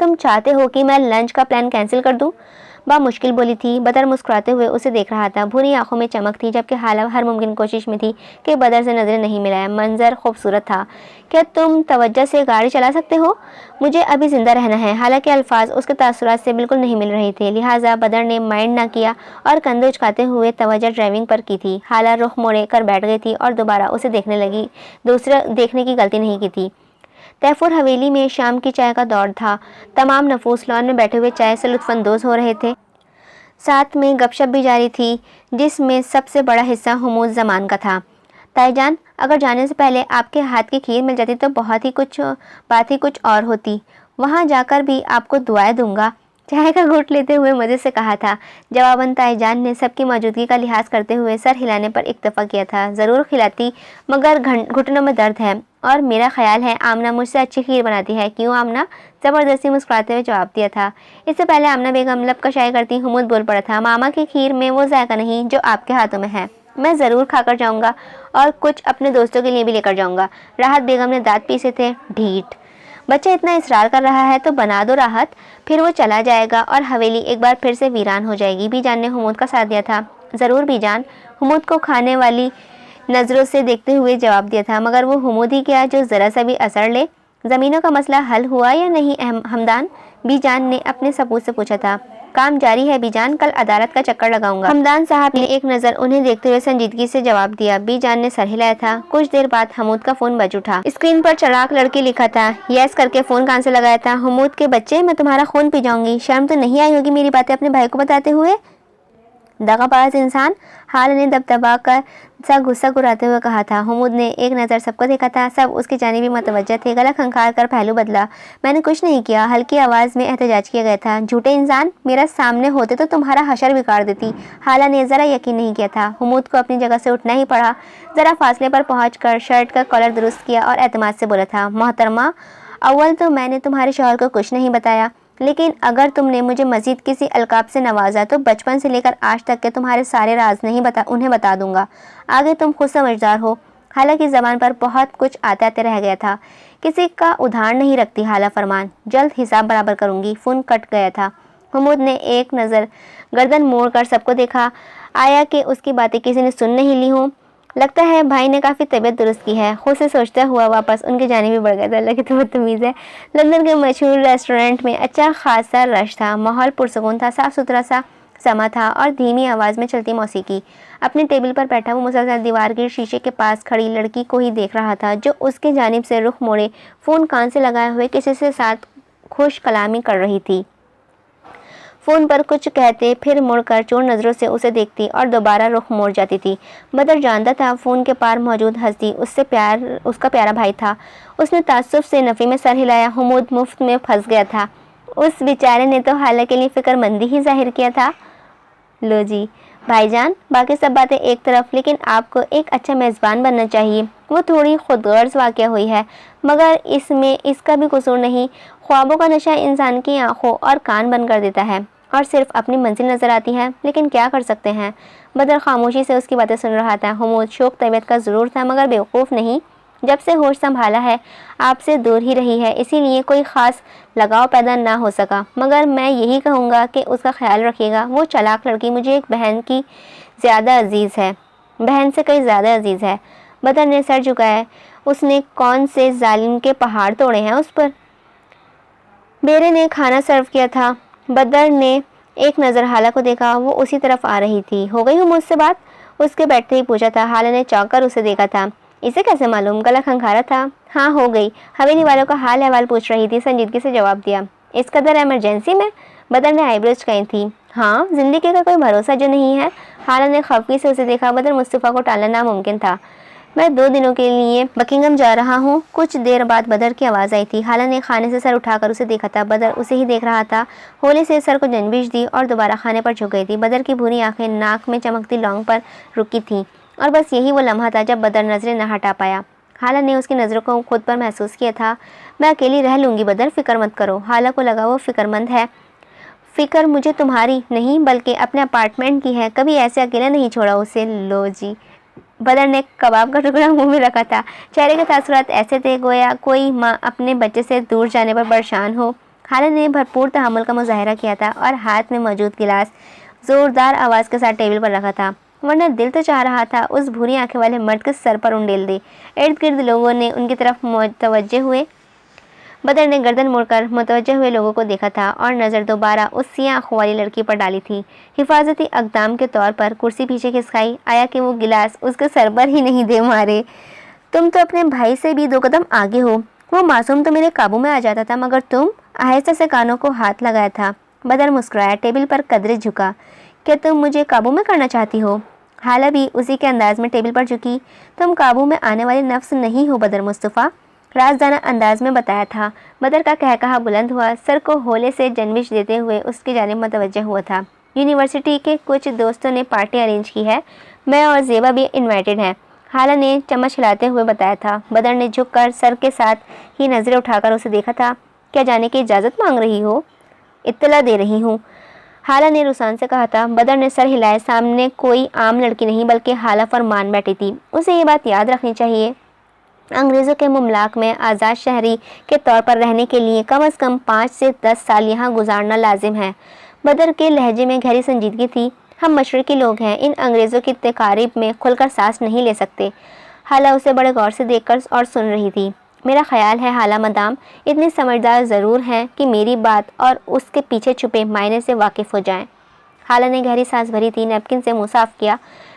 تم چاہتے ہو کہ میں لنچ کا پلان کینسل کر دوں؟ بامشکل بولی تھی۔ بدر مسکراتے ہوئے اسے دیکھ رہا تھا، بھوری آنکھوں میں چمک تھی، جبکہ حالہ ہر ممکن کوشش میں تھی کہ بدر سے نظریں نہیں ملائے۔ منظر خوبصورت تھا۔ کیا تم توجہ سے گاڑی چلا سکتے ہو؟ مجھے ابھی زندہ رہنا ہے۔ حالانکہ الفاظ اس کے تاثرات سے بالکل نہیں مل رہے تھے، لہٰذا بدر نے مائنڈ نہ کیا اور کندھے اچکاتے ہوئے توجہ ڈرائیونگ پر کی تھی۔ حالہ رخ موڑے کر بیٹھ گئی تھی اور دوبارہ اسے دیکھنے لگی۔ دوسرا دیکھنے کی غلطی نہیں کی تھی۔ تیفور حویلی میں شام کی چائے کا دور تھا۔ تمام نفوس لان میں بیٹھے ہوئے چائے سے لطف اندوز ہو رہے تھے۔ ساتھ میں گپ شپ بھی جاری تھی، جس میں سب سے بڑا حصہ حمود زمان کا تھا۔ تائی جان، اگر جانے سے پہلے آپ کے ہاتھ کی کھیر مل جاتی تو بات ہی کچھ اور ہوتی۔ وہاں جا کر بھی آپ کو دعائیں دوں گا، چائے کا گھونٹ لیتے ہوئے مزے سے کہا تھا۔ جواباً تائی جان نے سب کی موجودگی کا لحاظ کرتے ہوئے سر ہلانے پر اکتفا کیا تھا۔ ضرور کھلاتی، مگر گھٹنوں میں درد ہے اور میرا خیال ہے آمنہ مجھ سے اچھی کھیر بناتی ہے، کیوں آمنہ؟ زبردستی مسکراتے ہوئے جواب دیا تھا۔ اس سے پہلے آمنہ بیگم لب کشائی کرتی حمود بول پڑا تھا، ماما کی کھیر میں وہ ذائقہ نہیں جو آپ کے ہاتھوں میں ہے۔ میں ضرور کھا کر جاؤں گا اور کچھ اپنے دوستوں کے لیے بھی لے کر جاؤں گا۔ راحت بیگم نے دانت پیسے تھے۔ ڈھیٹ، بچہ اتنا اصرار کر رہا ہے تو بنا دو راحت، پھر وہ چلا جائے گا اور حویلی ایک بار پھر سے ویران ہو جائے گی۔ بی جان نے حمود کا ساتھ دیا تھا۔ ضرور بی جان، حمود کو کھانے والی نظروں سے دیکھتے ہوئے جواب دیا تھا، مگر وہ حمود ہی کیا جو ذرا سا بھی اثر لے۔ زمینوں کا مسئلہ حل ہوا یا نہیں ہمدان؟ بی جان نے اپنے سپوت سے پوچھا تھا۔ کام جاری ہے بی جان، کل عدالت کا چکر لگاؤں گا۔ ہمدان صاحب نے ایک نظر انہیں دیکھتے ہوئے سنجیدگی سے جواب دیا۔ بی جان نے سر ہلایا تھا۔ کچھ دیر بعد حمود کا فون بج اٹھا۔ اسکرین پر چڑاک لڑکی لکھا تھا۔ یس کر کے فون کان سے لگایا تھا۔ حمود کے بچے، میں تمہارا خون پی جاؤں گی، شرم تو نہیں آئی ہوگی میری باتیں اپنے بھائی کو بتاتے ہوئے؟ دغا باز انسان، حال نے دبدبا کر سا غصہ گراتے ہوئے کہا تھا۔ حمود نے ایک نظر سب کو دیکھا تھا، سب اس کی جانب متوجہ تھے۔ گلا کھنکھار کر پہلو بدلا۔ میں نے کچھ نہیں کیا، ہلکی آواز میں احتجاج کیا گیا تھا۔ جھوٹے انسان، میرا سامنے ہوتے تو تمہارا حشر بگاڑ دیتی۔ حالہ نے ذرا یقین نہیں کیا تھا۔ حمود کو اپنی جگہ سے اٹھنا ہی پڑا۔ ذرا فاصلے پر پہنچ کر شرٹ کا کالر درست کیا اور اعتماد سے بولا تھا، محترمہ، اول تو میں نے تمہارے شوہر کو کچھ نہیں بتایا، لیکن اگر تم نے مجھے مزید کسی القاب سے نوازا تو بچپن سے لے کر آج تک کے تمہارے سارے راز انہیں بتا دوں گا۔ آگے تم خود سمجھدار ہو۔ حالانکہ زبان پر بہت کچھ آتے آتے رہ گیا تھا۔ کسی کا ادھار نہیں رکھتی حالہ فرمان، جلد حساب برابر کروں گی۔ فون کٹ گیا تھا۔ حمود نے ایک نظر گردن موڑ کر سب کو دیکھا، آیا کہ اس کی باتیں کسی نے سن نہیں لی ہوں۔ لگتا ہے بھائی نے کافی طبیعت درست کی ہے، خود سے سوچتا ہوا واپس ان کی جانب بھی بڑھ گیا تھا۔ اللہ کی تو بدتمیز ہے۔ لندن کے مشہور ریسٹورنٹ میں اچھا خاصا رش تھا، ماحول پرسکون تھا، صاف ستھرا سا سما تھا اور دھیمی آواز میں چلتی موسیقی۔ اپنے ٹیبل پر بیٹھا وہ مسلسل دیوار کے شیشے کے پاس کھڑی لڑکی کو ہی دیکھ رہا تھا، جو اس کی جانب سے رخ موڑے فون کان سے لگائے ہوئے کسی سے ساتھ خوش کلامی کر رہی تھی۔ فون پر کچھ کہتے پھر مڑ کر چور نظروں سے اسے دیکھتی اور دوبارہ رخ موڑ جاتی تھی۔ بدر جانتا تھا فون کے پار موجود ہستی اس کا پیارا بھائی تھا۔ اس نے تعصب سے نفی میں سر ہلایا۔ حمود مفت میں پھنس گیا تھا۔ اس بیچارے نے تو حالہ کے لیے فکر مندی ہی ظاہر کیا تھا۔ لو جی بھائی جان، باقی سب باتیں ایک طرف، لیکن آپ کو ایک اچھا میزبان بننا چاہیے۔ وہ تھوڑی خود غرض واقعہ ہوئی ہے، مگر اس میں اس کا بھی قصور نہیں۔ خوابوں کا نشہ انسان کی آنکھوں اور کان بند کر دیتا ہے اور صرف اپنی منزل نظر آتی ہے، لیکن کیا کر سکتے ہیں۔ بدر خاموشی سے اس کی باتیں سن رہا تھا۔ حمود شوق طبیعت کا ضرور تھا، مگر بیوقوف نہیں۔ جب سے ہوش سنبھالا ہے آپ سے دور ہی رہی ہے، اسی لیے کوئی خاص لگاؤ پیدا نہ ہو سکا، مگر میں یہی کہوں گا کہ اس کا خیال رکھیے گا۔ وہ چالاک لڑکی مجھے ایک بہن کی زیادہ عزیز ہے، بہن سے کئی زیادہ عزیز ہے۔ بدر نے سر جھکایا۔ اس نے کون سے ظالم کے پہاڑ توڑے ہیں اس پر؟ بیرے نے کھانا سرو کیا تھا۔ بدر نے ایک نظر حالہ کو دیکھا، وہ اسی طرف آ رہی تھی۔ ہو گئی مجھ سے بات؟ اس کے بیٹھتے ہی پوچھا تھا۔ حالہ نے چونک کر اسے دیکھا تھا۔ اسے کیسے معلوم؟ گلا کھنکھارا تھا۔ ہاں ہو گئی، حویلی والوں کا حال احوال پوچھ رہی تھی، سنجیدگی سے جواب دیا۔ اس قدر ایمرجنسی میں؟ بدر نے آئی بروز چکائی تھی۔ ہاں، زندگی کا کوئی بھروسہ جو نہیں ہے۔ حالہ نے خفگی سے اسے دیکھا۔ بدر مصطفیٰ کو ٹالنا ناممکن تھا۔ میں 2 دنوں کے لیے بکنگم جا رہا ہوں۔ کچھ دیر بعد بدر کی آواز آئی تھی۔ حالہ نے کھانے سے سر اٹھا کر اسے دیکھا تھا۔ بدر اسے ہی دیکھ رہا تھا۔ ہولے سے سر کو جنبش دی اور دوبارہ کھانے پر جھک گئی تھی۔ بدر کی بھوری آنکھیں ناک میں چمکتی لونگ پر رکی تھیں، اور بس یہی وہ لمحہ تھا جب بدر نظریں نہ ہٹا پایا۔ حالہ نے اس کی نظروں کو خود پر محسوس کیا تھا۔ میں اکیلی رہ لوں گی بدر، فکر مت کرو۔ حالہ کو لگا وہ فکر مند ہے۔ فکر مجھے تمہاری نہیں بلکہ اپنے اپارٹمنٹ کی ہے، کبھی ایسے اکیلا نہیں چھوڑا اسے۔ لو جی، بدر نے کباب کا ٹکڑا منہ میں رکھا تھا۔ چہرے کے تاثرات ایسے تھے گویا کوئی ماں اپنے بچے سے دور جانے پر پریشان ہو۔ خالہ نے بھرپور تحمل کا مظاہرہ کیا تھا اور ہاتھ میں موجود گلاس زوردار آواز کے ساتھ ٹیبل پر رکھا تھا، ورنہ دل تو چاہ رہا تھا اس بھوری آنکھیں والے مرد کے سر پر انڈیل دے۔ ارد گرد لوگوں نے ان کی طرف متوجہ ہوئے۔ بدر نے گردن موڑ کر متوجہ ہوئے لوگوں کو دیکھا تھا اور نظر دوبارہ اس سیاہ آنکھوں والی لڑکی پر ڈالی تھی۔ حفاظتی اقدام کے طور پر کرسی پیچھے کھسکائی، آیا کہ وہ گلاس اس کے سر پر ہی نہیں دے مارے۔ تم تو اپنے بھائی سے بھی 2 قدم آگے ہو، وہ معصوم تو میرے قابو میں آ جاتا تھا، مگر تم۔ آہستہ سے کانوں کو ہاتھ لگایا تھا۔ بدر مسکرایا، ٹیبل پر قدرے جھکا۔ کیا تم مجھے قابو میں کرنا چاہتی ہو؟ حالہ بھی اسی کے انداز میں ٹیبل پر جھکی۔ تم قابو میں آنے والے نفس نہیں ہو بدر مصطفیٰ، رازدانہ انداز میں بتایا تھا۔ بدر کا کہا بلند ہوا، سر کو ہولے سے جنبش دیتے ہوئے اس کی جانب متوجہ ہوا تھا۔ یونیورسٹی کے کچھ دوستوں نے پارٹی ارینج کی ہے، میں اور زیبا بھی انوائٹڈ ہیں، حالہ نے چمچ ہلاتے ہوئے بتایا تھا۔ بدر نے جھک کر سر کے ساتھ ہی نظریں اٹھا کر اسے دیکھا تھا۔ کیا جانے کی اجازت مانگ رہی ہو؟ اطلاع دے رہی ہوں، حالہ نے رسان سے کہا تھا۔ بدر نے سر ہلایا، سامنے کوئی عام لڑکی نہیں بلکہ حالہ فرمان بیٹھی تھی۔ اسے یہ بات یاد رکھنی چاہیے، انگریزوں کے مملاک میں آزاد شہری کے طور پر رہنے کے لیے کم از کم 5 سے 10 سال یہاں گزارنا لازم ہے۔ بدر کے لہجے میں گہری سنجیدگی تھی۔ ہم مشرقی لوگ ہیں، ان انگریزوں کی تقاریب میں کھل کر سانس نہیں لے سکتے۔ حالہ اسے بڑے غور سے دیکھ کر اور سن رہی تھی۔ میرا خیال ہے حالہ مدام اتنی سمجھدار ضرور ہیں کہ میری بات اور اس کے پیچھے چھپے معنی سے واقف ہو جائیں۔ حالہ نے گہری سانس بھری تھی، نیپکن سے منہ صاف کیا۔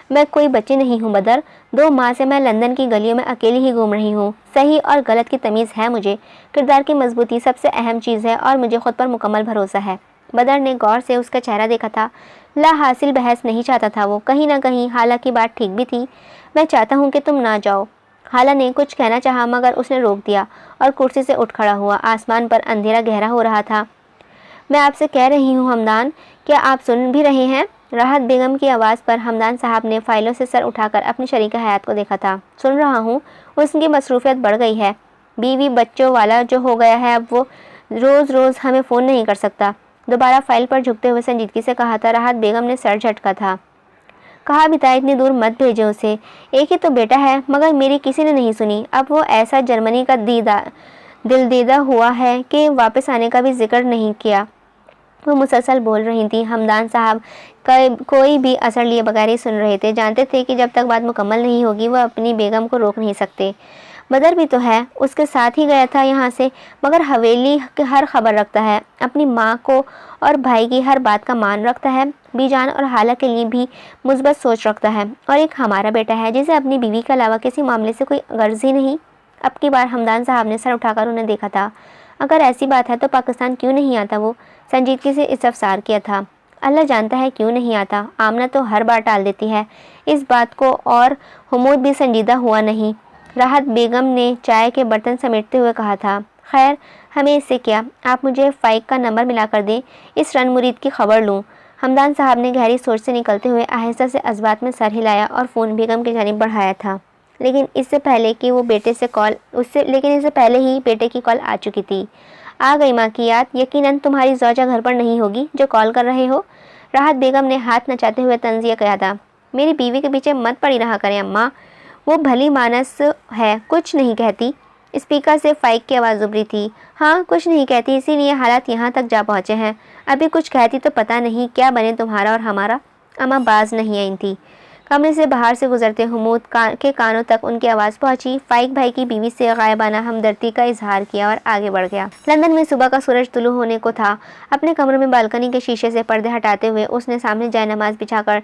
میں کوئی بچی نہیں ہوں بدر، 2 ماہ سے میں لندن کی گلیوں میں اکیلی ہی گھوم رہی ہوں۔ صحیح اور غلط کی تمیز ہے مجھے، کردار کی مضبوطی سب سے اہم چیز ہے اور مجھے خود پر مکمل بھروسہ ہے۔ بدر نے غور سے اس کا چہرہ دیکھا تھا۔ لا حاصل بحث نہیں چاہتا تھا وہ، کہیں نہ کہیں حالہ کی بات ٹھیک بھی تھی۔ میں چاہتا ہوں کہ تم نہ جاؤ۔ حالہ نے کچھ کہنا چاہا مگر اس نے روک دیا اور کرسی سے اٹھ کھڑا ہوا۔ آسمان پر اندھیرا گہرا ہو رہا تھا۔ میں آپ سے کہہ رہی ہوں ہمدان، کیا آپ سن بھی رہے ہیں؟ راحت بیگم کی آواز پر ہمدان صاحب نے فائلوں سے سر اٹھا کر اپنی شریک حیات کو دیکھا تھا۔ سن رہا ہوں، اس کی مصروفیت بڑھ گئی ہے، بیوی بچوں والا جو ہو گیا ہے، اب وہ روز روز ہمیں فون نہیں کر سکتا۔ دوبارہ فائل پر جھکتے ہوئے سنجیدگی سے کہا تھا۔ راحت بیگم نے سر جھٹکا تھا۔ کہا بھی تھا اتنی دور مت بھیجو اسے، ایک ہی تو بیٹا ہے، مگر میری کسی نے نہیں سنی۔ اب وہ ایسا جرمنی کا دل دیدہ ہوا ہے کہ واپس آنے کا بھی ذکر نہیں کیا۔ وہ مسلسل بول رہی تھی۔ ہمدان صاحب کوئی بھی اثر لیے بغیر ہی سن رہے تھے، جانتے تھے کہ جب تک بات مکمل نہیں ہوگی وہ اپنی بیگم کو روک نہیں سکتے۔ بدر بھی تو ہے، اس کے ساتھ ہی گیا تھا یہاں سے، مگر حویلی کی ہر خبر رکھتا ہے، اپنی ماں کو اور بھائی کی ہر بات کا مان رکھتا ہے، بی جان اور حالہ کے لیے بھی مثبت سوچ رکھتا ہے، اور ایک ہمارا بیٹا ہے جسے اپنی بیوی کے علاوہ کسی معاملے سے کوئی غرض ہی نہیں۔ اب کی بار ہمدان صاحب نے سر اٹھا کر انہیں دیکھا تھا۔ اگر ایسی بات ہے تو پاکستان کیوں نہیں آتا؟ وہ سنجیدگی سے استفسار کیا تھا۔ اللہ جانتا ہے کیوں نہیں آتا، آمنہ تو ہر بار ٹال دیتی ہے اس بات کو، اور حمود بھی سنجیدہ ہوا نہیں۔ راحت بیگم نے چائے کے برتن سمیٹتے ہوئے کہا تھا۔ خیر ہمیں اس سے کیا، آپ مجھے فائق کا نمبر ملا کر دیں، اس رن مرید کی خبر لوں۔ ہمدان صاحب نے گہری سوچ سے نکلتے ہوئے آہستہ سے اسبات میں سر ہلایا اور فون بیگم کی جانب بڑھایا تھا، لیکن اس سے پہلے ہی بیٹے کی کال آ چکی تھی۔ آ گئی ماں کی یاد، یقیناً تمہاری زوجہ گھر پر نہیں ہوگی جو کال کر رہے ہو۔ راحت بیگم نے ہاتھ نچاتے ہوئے تنزیہ کیا تھا۔ میری بیوی کے پیچھے مت پڑی رہا کریں اماں، وہ بھلی مانس ہے، کچھ نہیں کہتی۔ اسپیکر سے فائق کی آواز ابھری تھی۔ ہاں کچھ نہیں کہتی، اسی لیے حالات یہاں تک جا پہنچے ہیں، ابھی کچھ کہتی تو پتہ نہیں کیا بنے تمہارا اور ہمارا۔ اماں باز نہیں آئی تھی۔ کمرے سے باہر سے گزرتے حمود کے کانوں تک ان کی آواز پہنچی۔ فائق بھائی کی بیوی سے غائبانہ ہمدردی کا اظہار کیا اور آگے بڑھ گیا۔ لندن میں صبح کا سورج طلوع ہونے کو تھا۔ اپنے کمرے میں بالکنی کے شیشے سے پردے ہٹاتے ہوئے اس نے سامنے جائے نماز بچھا کر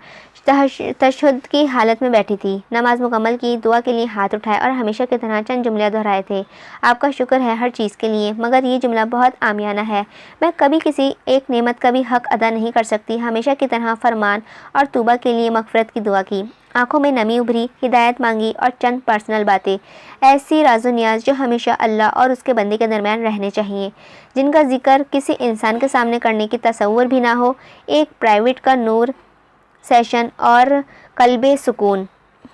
تشہد کی حالت میں بیٹھی تھی۔ نماز مکمل کی، دعا کے لیے ہاتھ اٹھائے اور ہمیشہ کی طرح چند جملے دہرائے تھے۔ آپ کا شکر ہے ہر چیز کے لیے، مگر یہ جملہ بہت عامیانہ ہے، میں کبھی کسی ایک نعمت کا بھی حق ادا نہیں کر سکتی۔ ہمیشہ کی طرح فرمان اور توبہ کے لیے مغفرت کی دعا کی، آنکھوں میں نمی ابھری، ہدایت مانگی اور چند پرسنل باتیں، ایسی راز و نیاز جو ہمیشہ اللہ اور اس کے بندے کے درمیان رہنے چاہیے، جن کا ذکر کسی انسان کے سامنے کرنے کی تصور بھی نہ ہو، ایک پرائیویٹ کا نور سیشن اور قلب سکون۔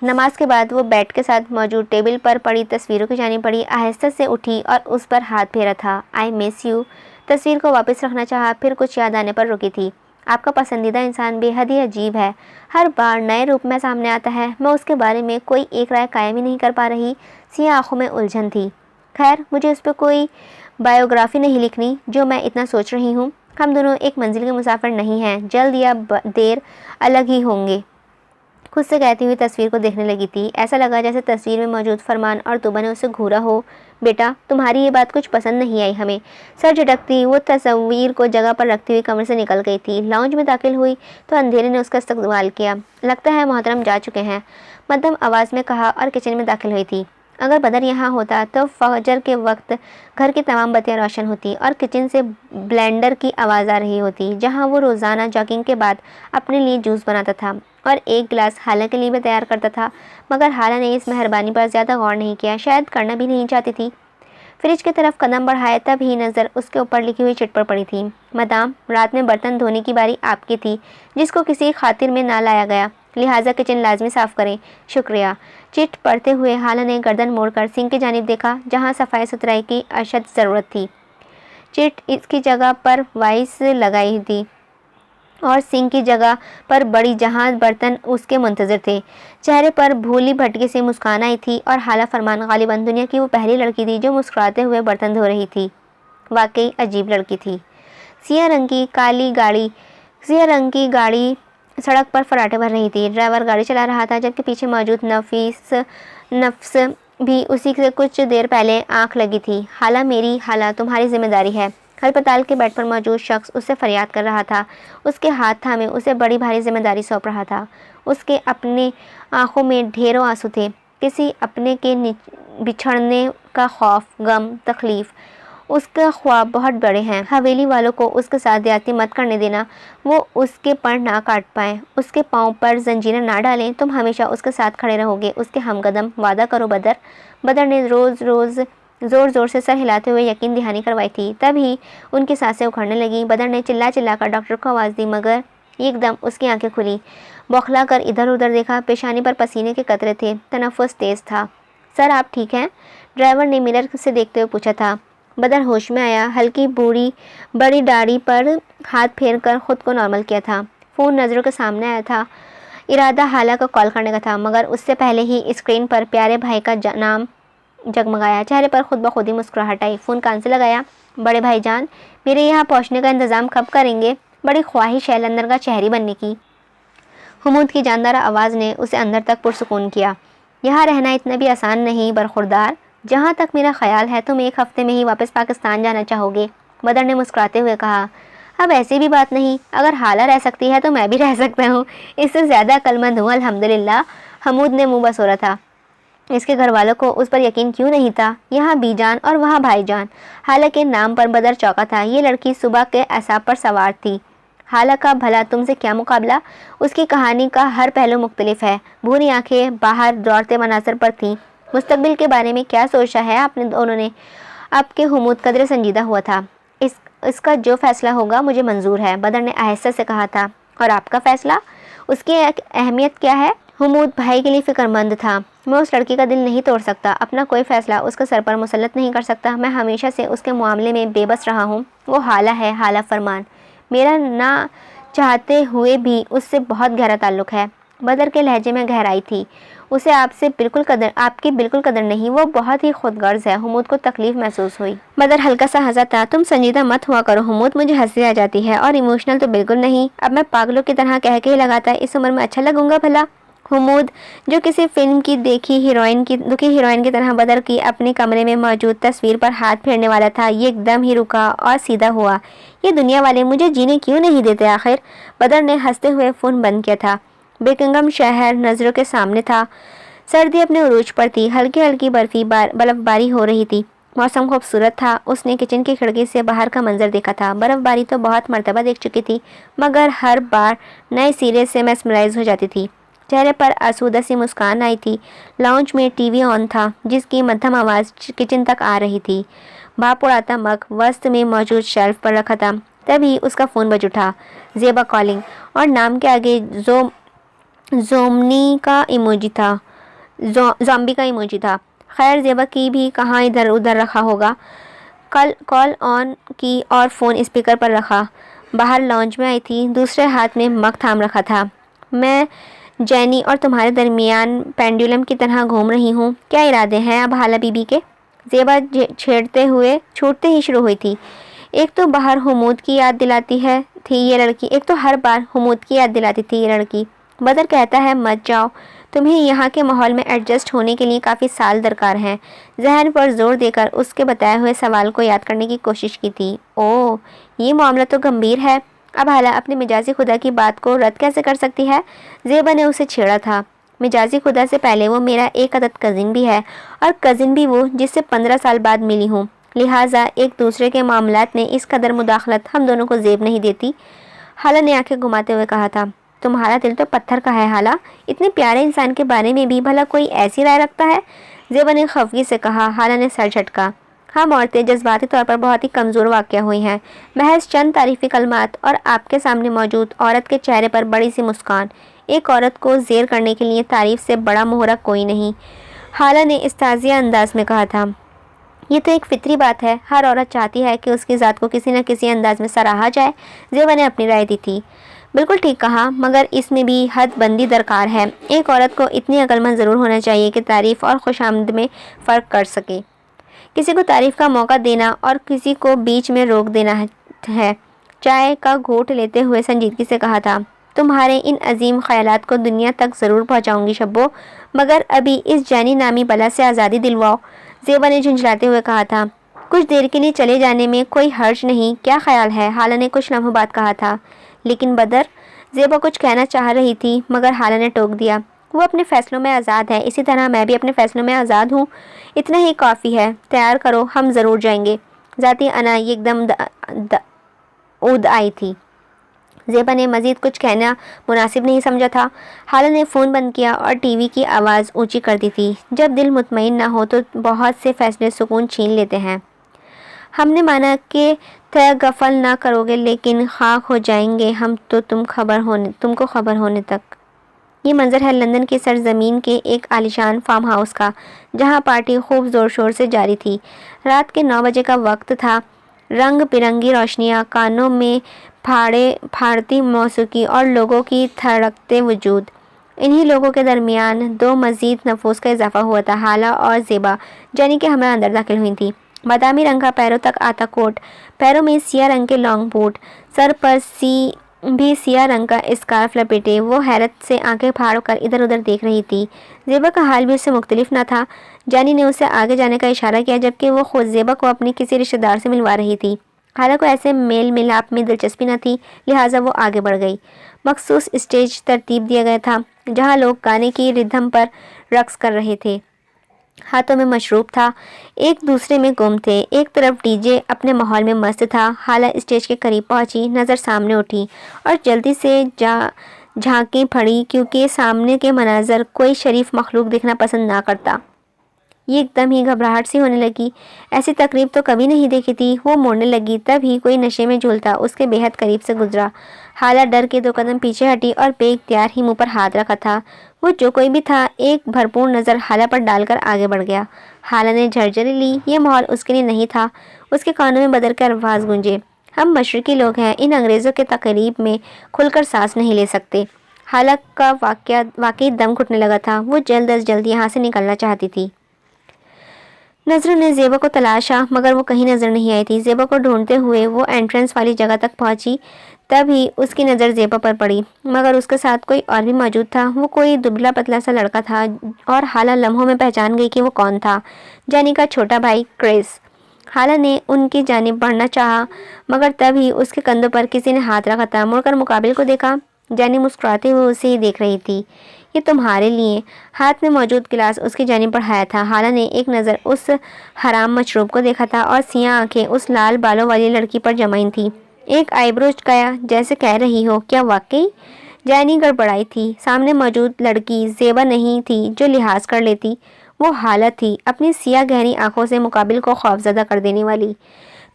نماز کے بعد وہ بیڈ کے ساتھ موجود ٹیبل پر پڑی تصویروں کی جانب پڑھی، آہستہ سے اٹھی اور اس پر ہاتھ پھیرا تھا۔ آئی مس یو تصویر کو واپس رکھنا چاہا، پھر کچھ یاد آنے پر رکی تھی۔ آپ کا پسندیدہ انسان بے حد ہی عجیب ہے، ہر بار نئے روپ میں سامنے آتا ہے، میں اس کے بارے میں کوئی ایک رائے قائم ہی نہیں کر پا رہی۔ سیاہ آنکھوں میں الجھن تھی۔ خیر مجھے اس پہ کوئی بایوگرافی نہیں لکھنی جو میں اتنا سوچ رہی ہوں. ہم دونوں ایک منزل کے مسافر نہیں ہیں, جلد یا دیر الگ ہی ہوں گے. خود سے کہتی ہوئی تصویر کو دیکھنے لگی تھی. ایسا لگا جیسے تصویر میں موجود فرمان اور طوبہ نے اسے گھورا ہو. بیٹا, تمہاری یہ بات کچھ پسند نہیں آئی ہمیں. سر جھٹکتی وہ تصویر کو جگہ پر رکھتی ہوئی کمرے سے نکل گئی تھی. لاؤنج میں داخل ہوئی تو اندھیرے نے اس کا استقبال کیا. لگتا ہے محترم جا چکے ہیں, مدھم آواز میں کہا اور کچن میں داخل ہوئی تھی. اگر بدر یہاں ہوتا تو فجر کے وقت گھر کی تمام بتیاں روشن ہوتی اور کچن سے بلینڈر کی آواز آ رہی ہوتی, جہاں وہ روزانہ جاگنگ کے بعد اپنے لیے جوس بناتا تھا اور ایک گلاس حالہ کے لیے بھی تیار کرتا تھا. مگر حالہ نے اس مہربانی پر زیادہ غور نہیں کیا, شاید کرنا بھی نہیں چاہتی تھی. فریج کی طرف قدم بڑھائے تب ہی نظر اس کے اوپر لکھی ہوئی چٹ پر پڑی تھی. مدام, رات میں برتن دھونے کی باری آپ کی تھی, جس کو کسی خاطر میں نہ لایا گیا, لہٰذا کچن لازمی صاف کریں. شکریہ. چٹ پڑھتے ہوئے حالہ نے گردن موڑ کر سنک کی جانب دیکھا, جہاں صفائی ستھرائی کی اشد ضرورت تھی. چٹ اس کی جگہ پر وائس لگائی تھی اور سنک کی جگہ پر بڑی, جہاں برتن اس کے منتظر تھے. چہرے پر بھولی بھٹکی سی مسکان آئی تھی اور حالہ فرمان غالباً دنیا کی وہ پہلی لڑکی تھی جو مسکراتے ہوئے برتن دھو رہی تھی. واقعی عجیب لڑکی تھی. سیاہ رنگ کی گاڑی سڑک پر فراٹے بھر رہی تھی. ڈرائیور گاڑی چلا رہا تھا, جبکہ پیچھے موجود نفس بھی اسی سے کچھ دیر پہلے آنکھ لگی تھی. حالہ, میری حالہ, تمہاری ذمہ داری ہے. ہسپتال کے بیڈ پر موجود شخص اس سے فریاد کر رہا تھا. اس کے ہاتھ تھامے اسے بڑی بھاری ذمہ داری سونپ رہا تھا. اس کے اپنے آنکھوں میں ڈھیروں آنسو تھے, کسی اپنے کے بچھڑنے کا خوف, غم, تکلیف. اس کے خواب بہت بڑے ہیں. حویلی والوں کو اس کے ساتھ زیادتی مت کرنے دینا, وہ اس کے پر نہ کاٹ پائیں, اس کے پاؤں پر زنجیریں نہ ڈالیں. تم ہمیشہ اس کے ساتھ کھڑے رہو گے, اس کے ہمقدم. وعدہ کرو بدر. بدر نے زور زور سے سر ہلاتے ہوئے یقین دہانی کروائی تھی. تب ہی ان کی سانسیں اکھڑنے لگیں. بدر نے چلا کر ڈاکٹر کو آواز دی, مگر ایک دم اس کی آنکھیں کھلی. بوکھلا کر ادھر ادھر دیکھا. پیشانی پر پسینے کے قطرے تھے, تنفس تیز تھا. سر, آپ ٹھیک ہیں؟ ڈرائیور نے مرر سے دیکھتے ہوئے پوچھا تھا. بدر ہوش میں آیا. ہلکی بڑی داڑھی پر ہاتھ پھیر کر خود کو نارمل کیا تھا. فون نظروں کے سامنے آیا تھا. ارادہ حالہ کو کال کرنے کا تھا, مگر اس سے پہلے ہی اسکرین پر پیارے بھائی کا نام جگمگایا. چہرے پر خود بخود ہی مسکراہٹ آئی. فون کان سے لگایا. بڑے بھائی جان, میرے یہاں پہنچنے کا انتظام کب کریں گے؟ بڑی خواہش ہے لندن کا شہری بننے کی. حمود کی جاندار آواز نے اسے اندر تک پرسکون کیا. یہاں رہنا اتنا بھی آسان نہیں برخوردار. جہاں تک میرا خیال ہے تم ایک ہفتے میں ہی واپس پاکستان جانا چاہو گے. بدر نے مسکراتے ہوئے کہا. اب ایسی بھی بات نہیں, اگر حالہ رہ سکتی ہے تو میں بھی رہ سکتا ہوں. اس سے زیادہ عقلمند ہوں الحمدللہ. حمود نے منہ بسورا تھا. اس کے گھر والوں کو اس پر یقین کیوں نہیں تھا؟ یہاں بی جان اور وہاں بھائی جان. حالہ کے نام پر بدر چوکا تھا. یہ لڑکی صبح کے اعصاب پر سوار تھی. حالہ کا بھلا تم سے کیا مقابلہ؟ اس کی کہانی کا ہر پہلو مختلف ہے. بھوری آنکھیں باہر دوڑتے مناظر پر تھیں. مستقبل کے بارے میں کیا سوچا ہے آپ نے دونوں نے؟ اب کے حمود قدرے سنجیدہ ہوا تھا. اس کا جو فیصلہ ہوگا مجھے منظور ہے, بدر نے آہستہ سے کہا تھا. اور آپ کا فیصلہ؟ اس کی اہمیت کیا ہے؟ حمود بھائی کے لیے فکر مند تھا. میں اس لڑکی کا دل نہیں توڑ سکتا, اپنا کوئی فیصلہ اس کے سر پر مسلط نہیں کر سکتا. میں ہمیشہ سے اس کے معاملے میں بے بس رہا ہوں. وہ حالہ ہے, حالہ فرمان. میرا نہ چاہتے ہوئے بھی اس سے بہت گہرا تعلق ہے. بدر کے لہجے میں گہرائی تھی. اسے آپ کی بالکل قدر نہیں, وہ بہت ہی خود غرض ہے. حمود کو تکلیف محسوس ہوئی. بدر ہلکا سا ہنسا تھا. تم سنجیدہ مت ہوا کرو حمود, مجھے ہنسی آ جاتی ہے, اور ایموشنل تو بالکل نہیں. اب میں پاگلوں کی طرح کہہ کے ہی لگاتا ہے, اس عمر میں اچھا لگوں گا بھلا؟ حمود, جو کسی فلم کی دکھی ہیروئن کی طرح بدر کی اپنے کمرے میں موجود تصویر پر ہاتھ پھیرنے والا تھا, یہ ایک دم ہی رکا اور سیدھا ہوا. یہ دنیا والے مجھے جینے کیوں نہیں دیتے آخر؟ بدر نے ہنستے ہوئے فون بند کیا تھا. بیکنگم شہر نظروں کے سامنے تھا. سردی اپنے عروج پر تھی. ہلکی ہلکی برف باری ہو رہی تھی. موسم خوبصورت تھا. اس نے کچن کی کھڑکی سے باہر کا منظر دیکھا تھا. برف باری تو بہت مرتبہ دیکھ چکی تھی, مگر ہر بار نئے سرے سے میسمرائز ہو جاتی تھی. چہرے پر آسودہ سی مسکان آئی تھی. لاؤنج میں ٹی وی آن تھا, جس کی مدھم آواز کچن تک آ رہی تھی. بھاپ اڑاتا مگ وسط میں موجود شیلف پر رکھا تھا. تبھی اس کا فون بج اٹھا. زیبا کالنگ, اور نام کے آگے زومبی کا ایموجی تھا. خیر, زیبا کی بھی کہاں ادھر ادھر رکھا ہوگا. کال آن کی اور فون اسپیکر پر رکھا. باہر لاؤنج میں آئی تھی. دوسرے ہاتھ میں مگ تھام رکھا تھا. میں جینی اور تمہارے درمیان پینڈولم کی طرح گھوم رہی ہوں. کیا ارادے ہیں اب حالہ بی بی کے؟ زیبا چھوٹتے ہی شروع ہوئی تھی۔ ایک تو باہر حمود کی یاد دلاتی تھی یہ لڑکی۔ بدر کہتا ہے مت جاؤ، تمہیں یہاں کے ماحول میں ایڈجسٹ ہونے کے لیے کافی سال درکار ہیں۔ ذہن پر زور دے کر اس کے بتائے ہوئے سوال کو یاد کرنے کی کوشش کی تھی۔ اوہ، یہ معاملہ تو گمبھیر ہے، اب حالہ اپنے مجازی خدا کی بات کو رد کیسے کر سکتی ہے؟ زیبا نے اسے چھیڑا تھا۔ مجازی خدا سے پہلے وہ میرا ایک عدد کزن بھی ہے، اور کزن بھی وہ جس سے 15 سال بعد ملی ہوں، لہٰذا ایک دوسرے کے معاملات میں اس قدر مداخلت ہم دونوں کو زیب نہیں دیتی۔ حالہ نے آنکھیں گھماتے ہوئے کہا تھا، تمہارا دل تو پتھر کا ہے حالہ، اتنے پیارے انسان کے بارے میں بھی بھلا کوئی ایسی رائے رکھتا ہے؟ زیبا نے خفگی سے کہا۔ حالہ نے سر جھٹکا۔ ہم عورتیں جذباتی طور پر بہت ہی کمزور واقع ہوئی ہیں۔ محض چند تعریفی کلمات اور آپ کے سامنے موجود عورت کے چہرے پر بڑی سی مسکان، ایک عورت کو زیر کرنے کے لیے تعریف سے بڑا محرک کوئی نہیں۔ حالہ نے استازیہ انداز میں کہا تھا، یہ تو ایک فطری بات ہے، ہر عورت چاہتی ہے کہ اس کی ذات کو کسی نہ کسی انداز میں سراہا جائے۔ زیبا نے اپنی رائے دی تھی۔ بالکل ٹھیک کہا، مگر اس میں بھی حد بندی درکار ہے۔ ایک عورت کو اتنی عقل مند ضرور ہونا چاہیے کہ تعریف اور خوش آمد میں فرق کر سکے۔ کسی کو تعریف کا موقع دینا اور کسی کو بیچ میں روک دینا ہے۔ چائے کا گھونٹ لیتے ہوئے سنجیدگی سے کہا تھا، تمہارے ان عظیم خیالات کو دنیا تک ضرور پہنچاؤں گی شبو، مگر ابھی اس جانی نامی بلا سے آزادی دلواؤ۔ زیبا نے جھنجھلاتے ہوئے کہا تھا، کچھ دیر کے لیے چلے جانے میں کوئی حرج نہیں، کیا خیال ہے؟ حالہ نے کچھ لمحوں بعد کہا تھا۔ لیکن بدر، زیبا کچھ کہنا چاہ رہی تھی مگر حالہ نے ٹوک دیا۔ وہ اپنے فیصلوں میں آزاد ہے، اسی طرح میں بھی اپنے فیصلوں میں آزاد ہوں، اتنا ہی کافی ہے۔ تیار کرو، ہم ضرور جائیں گے۔ ذاتی انا ایک دم اود آئی تھی۔ زیبا نے مزید کچھ کہنا مناسب نہیں سمجھا تھا۔ حالہ نے فون بند کیا اور ٹی وی کی آواز اونچی کر دی تھی۔ جب دل مطمئن نہ ہو تو بہت سے فیصلے سکون چھین لیتے ہیں۔ ہم نے مانا کہ غفل نہ کرو گے، لیکن خاک ہو جائیں گے ہم تو تم کو خبر ہونے تک۔ یہ منظر ہے لندن کی سرزمین کے ایک عالیشان فارم ہاؤس کا، جہاں پارٹی خوب زور شور سے جاری تھی۔ رات کے 9 بجے کا وقت تھا۔ رنگ برنگی روشنیاں، کانوں میں پھاڑتی موسیقی اور لوگوں کی تھڑکتے وجود، انہی لوگوں کے درمیان 2 مزید نفوس کا اضافہ ہوا تھا۔ حالہ اور زیبا جانی کے ہمراہ اندر داخل ہوئی تھیں۔ بادامی رنگ کا پیروں تک آتا کوٹ، پیروں میں سیاہ رنگ کے لانگ بوٹ، سر پر بھی سیاہ رنگ کا اسکارف لپیٹے وہ حیرت سے آنکھیں پھاڑ کر ادھر ادھر دیکھ رہی تھی۔ زیبا کا حال بھی اس سے مختلف نہ تھا۔ جانی نے اسے آگے جانے کا اشارہ کیا، جبکہ وہ خود زیبا کو اپنی کسی رشتہ دار سے ملوا رہی تھی۔ حالہ کو ایسے میل ملاپ میں دلچسپی نہ تھی، لہٰذا وہ آگے بڑھ گئی۔ مخصوص اسٹیج ترتیب دیا گیا تھا، جہاں لوگ گانے کی ردھم پر رقص کر رہے تھے، ہاتھوں میں مشروب تھا، ایک دوسرے میں گم تھے۔ ایک طرف ڈی جے اپنے ماحول میں مست تھا۔ حالہ اسٹیج کے قریب پہنچی، نظر سامنے اٹھی اور جلدی سے جھانکی پھڑی، کیونکہ سامنے کے مناظر کوئی شریف مخلوق دیکھنا پسند نہ کرتا۔ یہ ایک دم ہی گھبراہٹ سی ہونے لگی، ایسی تقریب تو کبھی نہیں دیکھی تھی۔ وہ مڑنے لگی، تب ہی کوئی نشے میں جھولتا اس کے بے حد قریب سے گزرا۔ حالہ ڈر کے 2 قدم پیچھے ہٹی اور بے اختیار ہی منہ پر ہاتھ رکھا تھا۔ وہ جو کوئی بھی تھا، ایک بھرپور نظر حالہ پر ڈال کر آگے بڑھ گیا۔ حالہ نے جھرجھری لی، یہ ماحول اس کے لیے نہیں تھا۔ اس کے کانوں میں بدر کے الفاظ گونجے، ہم مشرقی لوگ ہیں، ان انگریزوں کے تقریب میں کھل کر سانس نہیں لے سکتے۔ حالہ کا واقعی دم گھٹنے لگا تھا، وہ جلد از جلد یہاں سے نکلنا چاہتی تھی۔ نظروں نے زیبا کو تلاشا، مگر وہ کہیں نظر نہیں آئی تھی۔ زیبا کو ڈھونڈتے ہوئے وہ انٹرنس والی جگہ تک پہنچی، تب ہی اس کی نظر زیبا پر پڑی، مگر اس کے ساتھ کوئی اور بھی موجود تھا۔ وہ کوئی دبلا پتلا سا لڑکا تھا، اور حالہ لمحوں میں پہچان گئی کہ وہ کون تھا، جانی کا چھوٹا بھائی کرس۔ حالہ نے ان کی جانب بڑھنا چاہا، مگر تب ہی اس کے کندھوں پر کسی نے ہاتھ رکھا تھا۔ مڑ کر مقابل کو دیکھا، جانی مسکراتے ہوئے اسے ہی دیکھ رہی تھی۔ یہ تمہارے لیے، ہاتھ میں موجود گلاس اس کی جانب بڑھایا تھا۔ حالہ نے ایک نظر اس حرام مشروب کو دیکھا تھا، اور سیاہ آنکھیں اس لال بالوں والی لڑکی پر جمائیں تھیں۔ ایک آئی برو چکایا، جیسے کہہ رہی ہو، کیا واقعی؟ جانی گڑبڑائی تھی۔ سامنے موجود لڑکی زیبا نہیں تھی جو لحاظ کر لیتی، وہ حالہ تھی، اپنی سیاہ گہری آنکھوں سے مقابل کو خوفزدہ کر دینے والی۔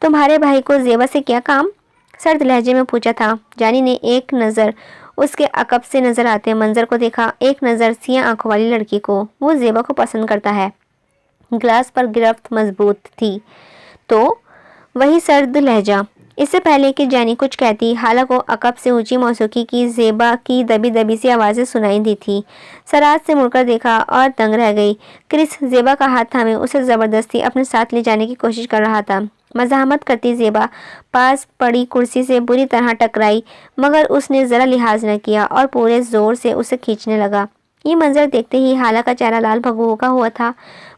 تمہارے بھائی کو زیبا سے کیا کام؟ سرد لہجے میں پوچھا تھا۔ جانی نے ایک نظر اس کے عقب سے نظر آتے منظر کو دیکھا، ایک نظر سیاہ آنکھوں والی لڑکی کو۔ وہ زیبا کو پسند کرتا ہے۔ گلاس پر گرفت مضبوط تھی۔ تو وہی سرد لہجہ، اس سے پہلے کہ جینی کچھ کہتی، حالہ کو عقب سے اونچی موسیقی کی زیبا کی دبی دبی سی آوازیں سنائی دی تھی۔ سرات سے مڑ کر دیکھا اور دنگ رہ گئی۔ کرس زیبا کا ہاتھ تھامے اسے زبردستی اپنے ساتھ لے جانے کی کوشش کر رہا تھا۔ مزاحمت کرتی زیبا پاس پڑی کرسی سے بری طرح ٹکرائی، مگر اس نے ذرا لحاظ نہ کیا اور پورے زور سے اسے کھینچنے لگا۔ یہ منظر دیکھتے ہی حالہ کا چہرہ لال بھگو ہوا تھا۔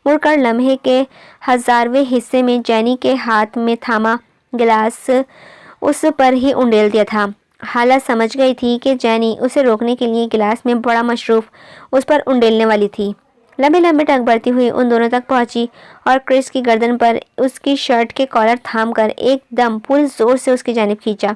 مڑ کر لمحے کے 1000ویں حصے میں جینی کے ہاتھ میں تھاما گلاس اس پر ہی انڈیل دیا تھا۔ حالہ سمجھ گئی تھی کہ جینی اسے روکنے کے لیے گلاس میں بڑا مشروب اس پر انڈیلنے والی تھی۔ لمبے لمبے ٹنگ بڑھتی ہوئی ان دونوں تک پہنچی اور کرس کی گردن پر اس کی شرٹ کے کالر تھام کر ایک دم پورے زور سے اس کی جانب کھینچا۔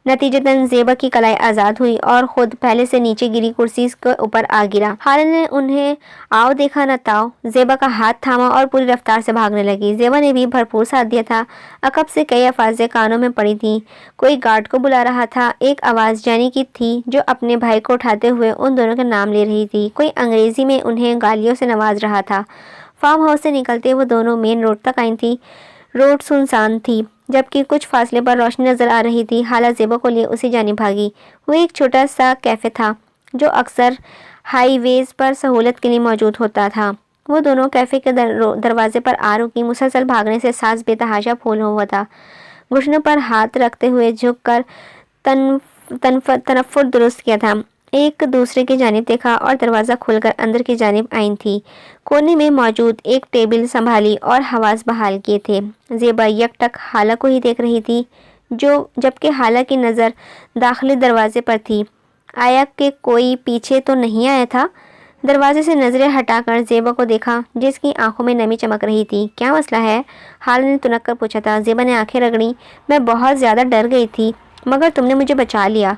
نتیجتاً زیبا کی کلائی آزاد ہوئی اور خود پہلے سے نیچے گری کرسی کے اوپر آ گرا۔ حالہ نے انہیں آؤ دیکھا نہ تاؤ، زیبا کا ہاتھ تھاما اور پوری رفتار سے بھاگنے لگی۔ زیبا نے بھی بھرپور ساتھ دیا تھا۔ عقب سے کئی الفاظیں کانوں میں پڑی تھیں۔ کوئی گارڈ کو بلا رہا تھا۔ ایک آواز جینی کی تھی جو اپنے بھائی کو اٹھاتے ہوئے ان دونوں کے نام لے رہی تھی۔ کوئی انگریزی میں انہیں گالیوں سے نواز رہا تھا۔ فارم ہاؤس سے نکلتے وہ دونوں مین روڈ تک آئی تھیں۔ روڈ سنسان تھی، جبکہ کچھ فاصلے پر روشنی نظر آ رہی تھی۔ حالہ زیبا کو لیے اسی جانب بھاگی۔ وہ ایک چھوٹا سا کیفے تھا جو اکثر ہائی ویز پر سہولت کے لیے موجود ہوتا تھا۔ وہ دونوں کیفے کے دروازے پر آ رکی۔ مسلسل بھاگنے سے سانس بے تحاشا پھول ہوا تھا۔ گھٹنوں پر ہاتھ رکھتے ہوئے جھک کر تنفر درست کیا تھا۔ ایک دوسرے کی جانب دیکھا اور دروازہ کھول کر اندر کی جانب آئی تھی۔ کونے میں موجود ایک ٹیبل سنبھالی اور حواس بحال کیے تھے۔ زیبا یک ٹک حالہ کو ہی دیکھ رہی تھی، جبکہ حالہ کی نظر داخلی دروازے پر تھی۔ آیا کہ کوئی پیچھے تو نہیں آیا تھا؟ دروازے سے نظریں ہٹا کر زیبا کو دیکھا جس کی آنکھوں میں نمی چمک رہی تھی۔ کیا مسئلہ ہے؟ حالہ نے تنک کر پوچھا تھا۔ زیبا نے آنکھیں رگڑیں۔ میں بہت زیادہ ڈر گئی تھی، مگر تم نے مجھے بچا لیا۔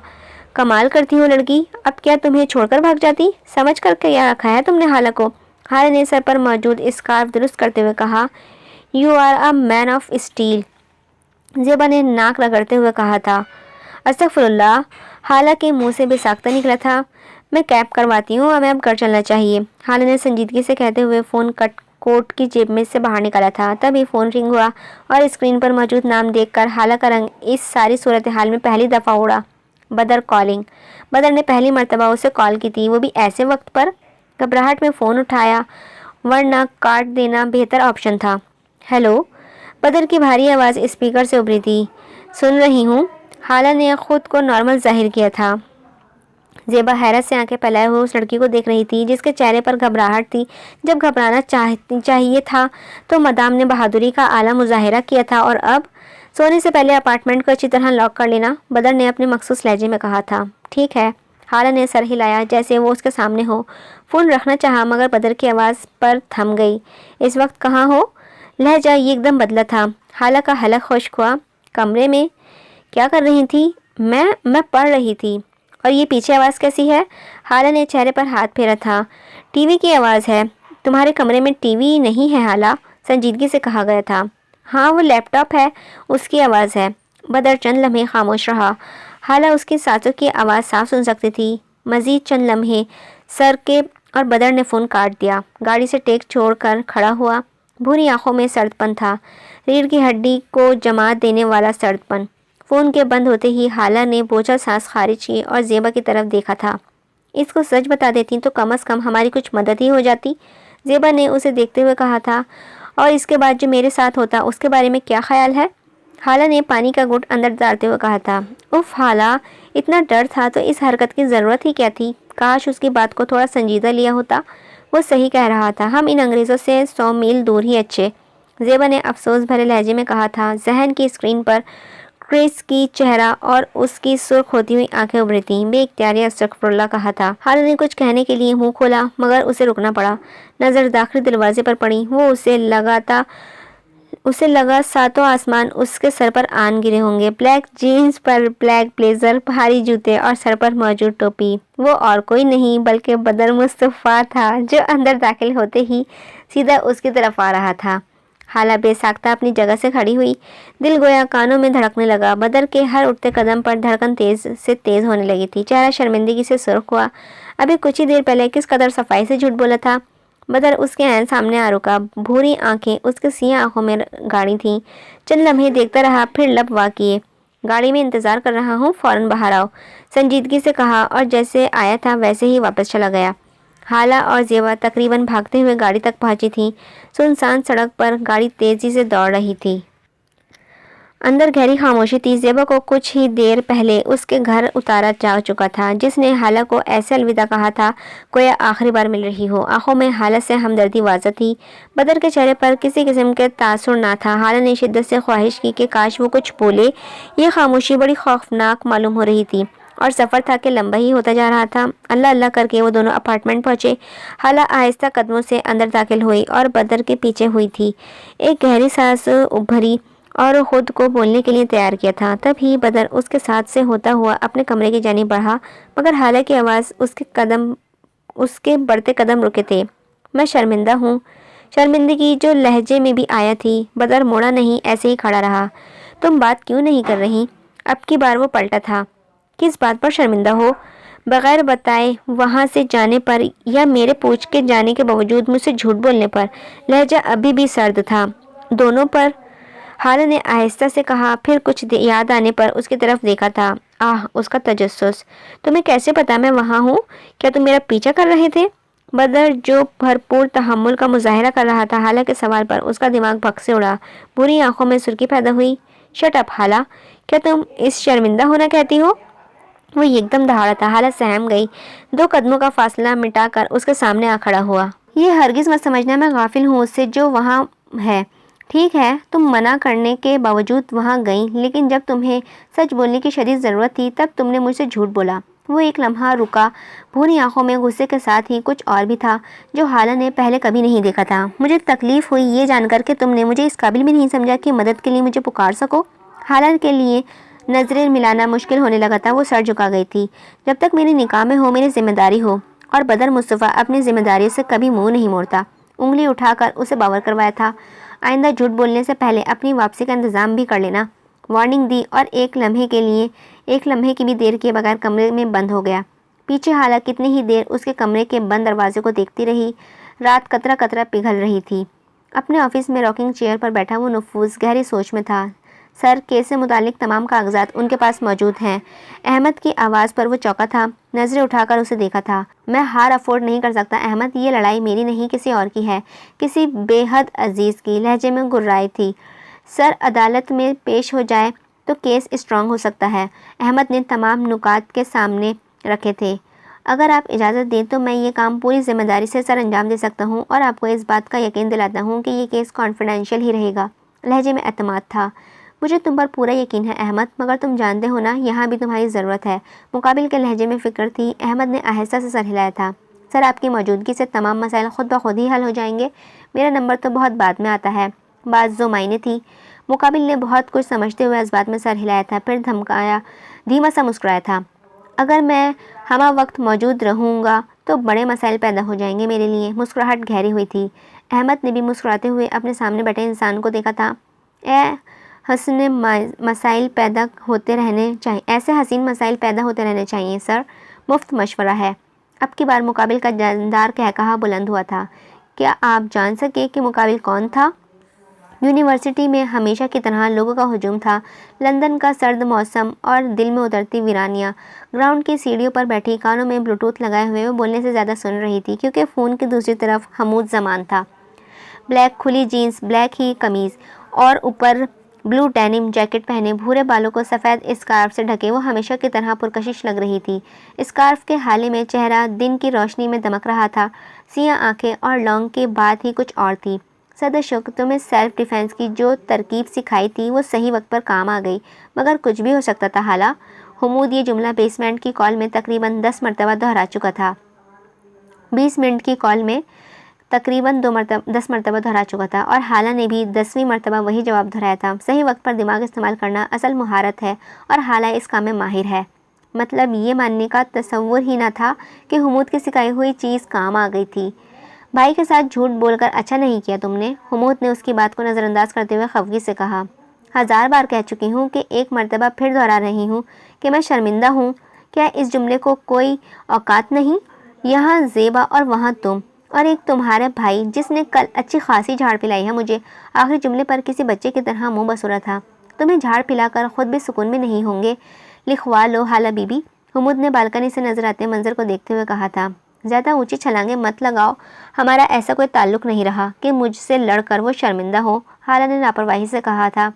کمال کرتی ہو لڑکی، اب کیا تمہیں چھوڑ کر بھاگ جاتی؟ سمجھ کر کیا رکھا ہے تم نے حالہ کو؟ حالہ نے سر پر موجود اسکارف درست کرتے ہوئے کہا۔ You are a man of steel, Zeba نے ناک رگڑتے ہوئے کہا تھا۔ استغفر اللہ، حالہ کے منہ سے بے ساختہ نکلا تھا۔ میں کیب کرواتی ہوں، ہمیں اب گھر چلنا چاہیے، حالہ نے سنجیدگی سے کہتے ہوئے فون کوٹ کی جیب میں سے باہر نکالا تھا۔ تبھی فون رنگ ہوا اور اسکرین پر موجود نام دیکھ کر حالہ کا رنگ اس ساری صورتحال میں پہلی دفعہ اڑا۔ بدر کالنگ۔ بدر نے پہلی مرتبہ اسے کال کی تھی، وہ بھی ایسے وقت پر۔ گھبراہٹ میں فون اٹھایا، ورنہ کاٹ دینا بہتر آپشن تھا۔ ہیلو، بدر کی بھاری آواز اسپیکر سے ابھری تھی۔ سن رہی ہوں، حالہ نے خود کو نارمل ظاہر کیا تھا۔ زیبا حیرت سے آنکھیں پھیلائے ہوئے اس لڑکی کو دیکھ رہی تھی جس کے چہرے پر گھبراہٹ تھی۔ جب گھبرانا چاہیے تھا تو مدام نے بہادری کا اعلیٰ مظاہرہ کیا تھا، اور اب سونے سے پہلے اپارٹمنٹ کو اچھی طرح لاک کر لینا، بدر نے اپنے مخصوص لہجے میں کہا تھا۔ ٹھیک ہے، حالہ نے سر ہلایا جیسے وہ اس کے سامنے ہو۔ فون رکھنا چاہا مگر بدر کی آواز پر تھم گئی۔ اس وقت کہاں ہو؟ لہجہ ایک دم بدلا تھا۔ حالہ کا حلق خشک ہوا۔ کمرے میں؟ کیا کر رہی تھی؟ میں پڑھ رہی تھی۔ اور یہ پیچھے آواز کیسی ہے؟ حالہ نے چہرے پر ہاتھ پھیرا تھا۔ ٹی وی کی آواز ہے۔ تمہارے کمرے میں ٹی وی نہیں ہے حالہ؟ سنجیدگی سے کہا گیا تھا۔ ہاں، وہ لیپ ٹاپ ہے، اس کی آواز ہے۔ بدر چند لمحے خاموش رہا۔ حالہ اس کی سانسوں کی آواز صاف سن سکتی تھی۔ مزید چند لمحے سر کے اور بدر نے فون کاٹ دیا۔ گاڑی سے ٹیک چھوڑ کر کھڑا ہوا۔ بھوری آنکھوں میں سرد پن تھا، ریڑھ کی ہڈی کو جماعت دینے والا سرد پن۔ فون کے بند ہوتے ہی حالہ نے بوجھل سانس خارج کی اور زیبا کی طرف دیکھا تھا۔ اس کو سچ بتا دیتی تو کم از کم ہماری کچھ مدد ہی ہو جاتی، زیبا نے اسے دیکھتے ہوئے کہا تھا۔ اور اس کے بعد جو میرے ساتھ ہوتا اس کے بارے میں کیا خیال ہے؟ حالہ نے پانی کا گھٹ اندر ڈالتے ہوئے کہا تھا۔ اف حالہ، اتنا ڈر تھا تو اس حرکت کی ضرورت ہی کیا تھی؟ کاش اس کی بات کو تھوڑا سنجیدہ لیا ہوتا۔ وہ صحیح کہہ رہا تھا، ہم ان انگریزوں سے 100 میل دور ہی اچھے، زیبا نے افسوس بھرے لہجے میں کہا تھا۔ ذہن کی اسکرین پر کرس کی چہرہ اور اس کی سرخ ہوتی ہوئی آنکھیں ابھری تھیں۔ بے اختیاری استغفر اللہ کہا تھا۔ حالہ نے کچھ کہنے کے لیے منہ کھولا مگر اسے رکنا پڑا۔ نظر داخلی دروازے پر پڑی، وہ اسے لگا ساتوں آسمان اس کے سر پر آن گرے ہوں گے۔ بلیک جینز پر بلیک بلیزر، بھاری جوتے اور سر پر موجود ٹوپی۔ وہ اور کوئی نہیں بلکہ بدر مصطفیٰ تھا جو اندر داخل ہوتے ہی سیدھا اس کی طرف آ رہا تھا۔ حالہ بے ساختہ اپنی جگہ سے کھڑی ہوئی، دل گویا کانوں میں دھڑکنے لگا۔ بدر کے ہر اٹھتے قدم پر دھڑکن تیز سے تیز ہونے لگی تھی۔ چہرہ شرمندگی سے سرخ ہوا۔ ابھی کچھ ہی دیر پہلے کس قدر صفائی سے جھوٹ بولا تھا، بدر اس کے عین سامنے آ رکا، بھوری آنکھیں اس کے سیاہ آنکھوں میں گاڑی تھیں۔ چند لمحے دیکھتا رہا، پھر لب وا کیے، گاڑی میں انتظار کر رہا ہوں، فوراً باہر آؤ، سنجیدگی سے کہا، اور جیسے آیا تھا ویسے ہی واپس چلا گیا۔ حالہ اور زیبا تقریباً بھاگتے ہوئے گاڑی تک پہنچی تھیں۔ سنسان سڑک پر گاڑی تیزی سے دوڑ رہی تھی۔ اندر گہری خاموشی تھی۔ زیبا کو کچھ ہی دیر پہلے اس کے گھر اتارا جا چکا تھا، جس نے حالہ کو ایسے الوداع کہا تھا گویا آخری بار مل رہی ہو۔ آنکھوں میں حالہ سے ہمدردی واضح تھی۔ بدر کے چہرے پر کسی قسم کے تاثر نہ تھا۔ حالہ نے شدت سے خواہش کی کہ کاش وہ کچھ بولے۔ یہ خاموشی بڑی خوفناک معلوم ہو رہی تھی، اور سفر تھا کہ لمبا ہی ہوتا جا رہا تھا۔ اللہ اللہ کر کے وہ دونوں اپارٹمنٹ پہنچے۔ حالہ آہستہ قدموں سے اندر داخل ہوئی اور بدر کے پیچھے ہوئی تھی۔ ایک گہری سانس بھری اور خود کو بولنے کے لیے تیار کیا تھا۔ تب ہی بدر اس کے ساتھ سے ہوتا ہوا اپنے کمرے کی جانب بڑھا، مگر حالہ کی آواز اس کے بڑھتے قدم رکے تھے۔ میں شرمندہ ہوں۔ شرمندگی جو لہجے میں بھی آیا تھی۔ بدر موڑا نہیں، ایسے ہی کھڑا رہا۔ تم بات کیوں نہیں کر رہی؟ اب کی بار وہ پلٹا تھا۔ کس بات پر شرمندہ ہو؟ بغیر بتائے وہاں سے جانے پر یا میرے پوچھ کے جانے کے باوجود مجھ سے جھوٹ بولنے پر؟ لہجہ ابھی بھی سرد تھا۔ دونوں پر؟ حالہ نے آہستہ سے کہا، پھر کچھ یاد آنے پر اس کی طرف دیکھا تھا۔ اس کا تجسس۔ تمہیں کیسے پتا میں وہاں ہوں؟ کیا تم میرا پیچھا کر رہے تھے؟ بدر جو بھرپور تحمل کا مظاہرہ کر رہا تھا، حالہ کے سوال پر اس کا دماغ بھگ سے اڑا، بری آنکھوں میں سرخی پیدا ہوئی۔ شٹ اپ حالہ، کیا تم اس شرمندہ ہونا کہتی ہو؟ وہ ایک دم دہاڑا تھا۔ حالہ سہم گئی، 2 قدموں کا فاصلہ مٹا کر اس کے سامنے آ کھڑا ہوا۔ یہ ہرگز مت سمجھنا میں غافل ہوں اس سے جو وہاں ہے۔ ٹھیک ہے، تم منع کرنے کے باوجود وہاں گئیں، لیکن جب تمہیں سچ بولنے کی شدید ضرورت تھی تب تم نے مجھ سے جھوٹ بولا۔ وہ ایک لمحہ رکا، بھوری آنکھوں میں غصے کے ساتھ ہی کچھ اور بھی تھا جو حالہ نے پہلے کبھی نہیں دیکھا تھا۔ مجھے تکلیف ہوئی یہ جان کر کہ تم نے مجھے اس قابل بھی نہیں سمجھا کہ مدد کے لیے مجھے پکار سکو۔ حالہ کے لیے نظریں ملانا مشکل ہونے لگا تھا۔ وہ سر جھکا گئی تھی۔ جب تک میری نکاح میں ہو میری ذمہ داری ہو، اور بدر مصطفیٰ اپنی ذمہ داری سے کبھی منہ نہیں موڑتا۔ انگلی اٹھا کر اسے باور کروایا تھا، آئندہ جھوٹ بولنے سے پہلے اپنی واپسی کا انتظام بھی کر لینا۔ وارننگ دی اور ایک لمحے کی بھی دیر کیے بغیر کمرے میں بند ہو گیا۔ پیچھے حالہ کتنی ہی دیر اس کے کمرے کے بند دروازے کو دیکھتی رہی۔ رات قطرہ قطرہ پگھل رہی تھی۔ اپنے آفس میں راکنگ چیئر پر بیٹھا وہ نفوذ گہری سوچ میں تھا۔ سر، کیس سے متعلق تمام کاغذات ان کے پاس موجود ہیں۔ احمد کی آواز پر وہ چونکا تھا، نظریں اٹھا کر اسے دیکھا تھا۔ میں ہار افورڈ نہیں کر سکتا احمد، یہ لڑائی میری نہیں کسی اور کی ہے، کسی بے حد عزیز کی۔ لہجے میں گررائی تھی۔ سر، عدالت میں پیش ہو جائے تو کیس اسٹرانگ ہو سکتا ہے۔ احمد نے تمام نکات کے سامنے رکھے تھے۔ اگر آپ اجازت دیں تو میں یہ کام پوری ذمہ داری سے سر انجام دے سکتا ہوں، اور آپ کو اس بات کا یقین دلاتا ہوں کہ یہ کیس کانفیڈینشیل ہی رہے گا۔ لہجے میں اعتماد تھا۔ مجھے تم پر پورا یقین ہے احمد، مگر تم جانتے ہو نا یہاں بھی تمہاری ضرورت ہے۔ مقابل کے لہجے میں فکر تھی۔ احمد نے آہستہ سے سر ہلایا تھا۔ سر، آپ کی موجودگی سے تمام مسائل خود بخود ہی حل ہو جائیں گے۔ میرا نمبر تو بہت بعد میں آتا ہے۔ بات ذو معنی تھی۔ مقابل نے بہت کچھ سمجھتے ہوئے اس بات میں سر ہلایا تھا، پھر دھیما سا مسکرایا تھا۔ اگر میں ہمہ وقت موجود رہوں گا تو بڑے مسائل پیدا ہو جائیں گے میرے لیے۔ مسکراہٹ گہری ہوئی تھی۔ احمد نے بھی مسکراتے ہوئے اپنے سامنے بیٹھے انسان کو دیکھا تھا۔ ایسے حسین مسائل پیدا ہوتے رہنے چاہیے سر، مفت مشورہ ہے۔ اب کی بار مقابل کا جاندار قہقہا بلند ہوا تھا۔ کیا آپ جان سکے کہ مقابل کون تھا؟ یونیورسٹی میں ہمیشہ کی طرح لوگوں کا ہجوم تھا۔ لندن کا سرد موسم اور دل میں اترتی ویرانیاں۔ گراؤنڈ کی سیڑھیوں پر بیٹھی، کانوں میں بلوٹوتھ لگائے ہوئے وہ بولنے سے زیادہ سن رہی تھی، کیونکہ فون کی دوسری طرف حمود زمان تھا۔ بلیک کھلی جینس، بلیک ہی قمیض اور اوپر بلو ڈینم جیکٹ پہنے، بھورے بالوں کو سفید اسکارف سے ڈھکے وہ ہمیشہ کی طرح پرکشش لگ رہی تھی۔ اسکارف کے حالے میں چہرہ دن کی روشنی میں دمک رہا تھا۔ سیاہ آنکھیں اور لانگ کی بات ہی کچھ اور تھی۔ صد شکر تمہیں سیلف ڈیفینس کی جو ترکیب سکھائی تھی وہ صحیح وقت پر کام آ گئی، مگر کچھ بھی ہو سکتا تھا حالہ۔ حمود یہ جملہ بیسمنٹ کی کال میں تقریباً 10 مرتبہ دہرا چکا تھا۔ 20 منٹ کی کال میں تقریباً 10 مرتبہ دہرا چکا تھا، اور حالہ نے بھی 10ویں مرتبہ وہی جواب دہرایا تھا۔ صحیح وقت پر دماغ استعمال کرنا اصل مہارت ہے، اور حالہ اس کام میں ماہر ہے۔ مطلب یہ ماننے کا تصور ہی نہ تھا کہ حمود کی سکھائی ہوئی چیز کام آ گئی تھی۔ بھائی کے ساتھ جھوٹ بول کر اچھا نہیں کیا تم نے، حمود نے اس کی بات کو نظر انداز کرتے ہوئے خفگی سے کہا۔ 1000 بار کہہ چکی ہوں کہ ایک مرتبہ پھر دہرا رہی ہوں کہ میں شرمندہ ہوں۔ کیا اس جملے کو کوئی اوقات نہیں؟ یہاں زیبا اور وہاں تم، اور ایک تمہارا بھائی جس نے کل اچھی خاصی جھاڑ پلائی ہے مجھے۔ آخری جملے پر کسی بچے کی طرح منہ بسورا تھا۔ تمہیں جھاڑ پلا کر خود بھی سکون میں نہیں ہوں گے، لکھوا لو حالہ بی بی، حمود نے بالکنی سے نظر آتے منظر کو دیکھتے ہوئے کہا تھا۔ زیادہ اونچی چھلانگیں مت لگاؤ، ہمارا ایسا کوئی تعلق نہیں رہا کہ مجھ سے لڑ کر وہ شرمندہ ہو، حالہ نے لاپرواہی سے کہا تھا۔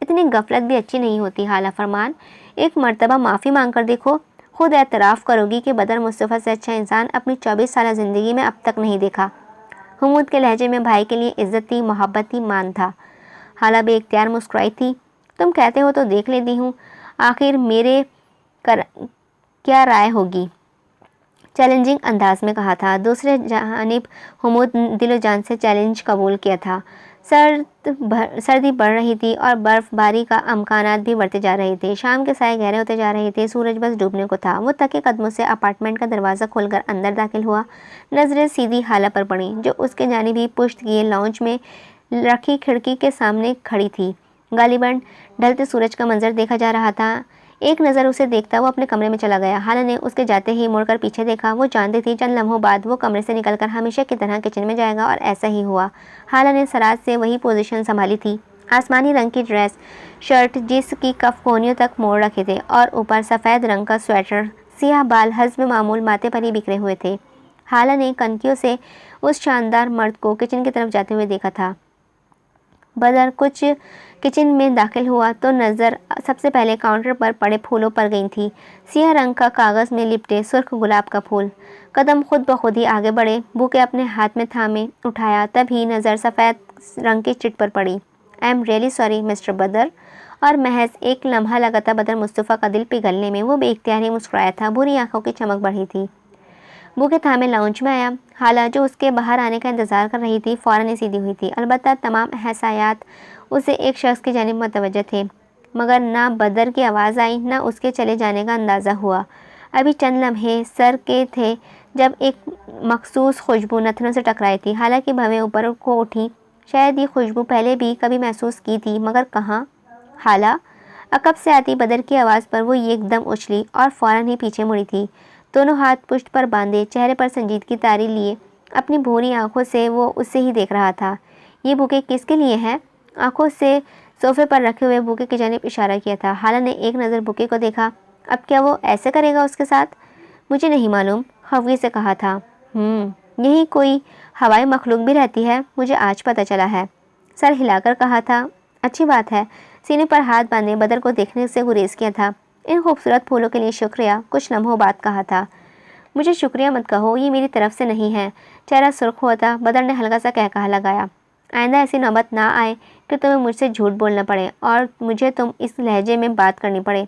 اتنی غفلت بھی اچھی نہیں ہوتی حالہ فرمان، ایک مرتبہ معافی مانگ کر دیکھو، خود اعتراف کرو گی کہ بدر مصطفیٰ سے اچھا انسان اپنی 24 سالہ زندگی میں اب تک نہیں دیکھا۔ حمود کے لہجے میں بھائی کے لیے عزت تھی، محبت تھی، مان تھا۔ حالہ بے اختیار مسکرائی تھی۔ تم کہتے ہو تو دیکھ لیتی ہوں، آخر میرے کیا رائے ہوگی، چیلنجنگ انداز میں کہا تھا۔ دوسرے جانب حمود دل و جان سے چیلنج قبول کیا تھا۔ سردی بڑھ رہی تھی اور برف باری کا امکانات بھی بڑھتے جا رہے تھے۔ شام کے سائے گہرے ہوتے جا رہے تھے، سورج بس ڈوبنے کو تھا۔ وہ تھکے قدموں سے اپارٹمنٹ کا دروازہ کھول کر اندر داخل ہوا۔ نظریں سیدھی حالہ پر پڑیں جو اس کے جانب ہی پشت کیے لاؤنج میں رکھی کھڑکی کے سامنے کھڑی تھی۔ غالباً ڈھلتے سورج کا منظر دیکھا جا رہا تھا۔ ایک نظر اسے دیکھتا وہ اپنے کمرے میں چلا گیا۔ حالہ نے اس کے جاتے ہی مڑ کر پیچھے دیکھا۔ وہ جانتی تھی چند لمحوں بعد وہ کمرے سے نکل کر ہمیشہ کی طرح کچن میں جائے گا، اور ایسا ہی ہوا۔ حالہ نے سراج سے وہی پوزیشن سنبھالی تھی، آسمانی رنگ کی ڈریس شرٹ جس کی کف کونیوں تک موڑ رکھے تھے، اور اوپر سفید رنگ کا سویٹر، سیاہ بال حسب معمول ماتھے پر ہی بکھرے ہوئے تھے۔ حالہ نے کنکیوں سے اس شاندار مرد کو کچن کی طرف جاتے ہوئے دیکھا تھا۔ بدر کچھ کچن میں داخل ہوا تو نظر سب سے پہلے کاؤنٹر پر پڑے پھولوں پر گئی تھی، سیاہ رنگ کا کاغذ میں لپٹے سرخ گلاب کا پھول۔ قدم خود بخود ہی آگے بڑھے، بوکے اپنے ہاتھ میں تھامے اٹھایا، تبھی نظر سفید رنگ کی چٹ پر پڑی۔ I am really sorry mister Badr, اور محض ایک لمحہ لگا تھا بدر مصطفیٰ کا دل پگھلنے میں۔ وہ بے اختیار ہی مسکرایا تھا، بھوری آنکھوں کی چمک بڑھی تھی۔ بوکے تھامے لاؤنج میں آیا۔ حالہ جو اس کے باہر آنے کا انتظار کر رہی تھی فوراً ہی سیدھی ہوئی تھی، البتہ تمام احساسات اسے ایک شخص کی جانب متوجہ تھے، مگر نہ بدر کی آواز آئی نہ اس کے چلے جانے کا اندازہ ہوا۔ ابھی چند لمحے سر کے تھے جب ایک مخصوص خوشبو نتنوں سے ٹکرائی تھی۔ حالہ کی بھویں اوپر کو اٹھی، شاید یہ خوشبو پہلے بھی کبھی محسوس کی تھی، مگر کہاں؟ حالہ! عقب سے آتی بدر کی آواز پر وہ ایک دم اچھلی اور فوراً ہی پیچھے مڑی تھی، دونوں ہاتھ پشت پر باندھے، چہرے پر سنجیدگی طاری لیے اپنی بھوری آنکھوں سے وہ اسے ہی دیکھ رہا تھا۔ یہ بوکے کس کے لیے ہے؟ آنکھوں سے صوفے پر رکھے ہوئے بوکے کی جانب اشارہ کیا تھا۔ حالہ نے ایک نظر بوکے کو دیکھا۔ اب کیا وہ ایسے کرے گا اس کے ساتھ؟ مجھے نہیں معلوم، خفگی سے کہا تھا۔ یہی کوئی ہوائی مخلوق بھی رہتی ہے، مجھے آج پتہ چلا ہے، سر ہلا کر کہا تھا۔ اچھی بات ہے۔ سینے پر ہاتھ باندھے بدر کو دیکھنے سے گریز کیا تھا۔ ان خوبصورت پھولوں کے لیے شکریہ، کچھ لمحوں بعد کہا تھا۔ مجھے شکریہ مت کہو، یہ میری طرف سے نہیں ہے۔ چہرہ سرخ ہوتا بدر نے ہلکا سا کہا لگایا۔ آئندہ ایسی نوبت نہ آئے کہ تمہیں مجھ سے جھوٹ بولنا پڑے اور مجھے تم اس لہجے میں بات کرنی پڑے،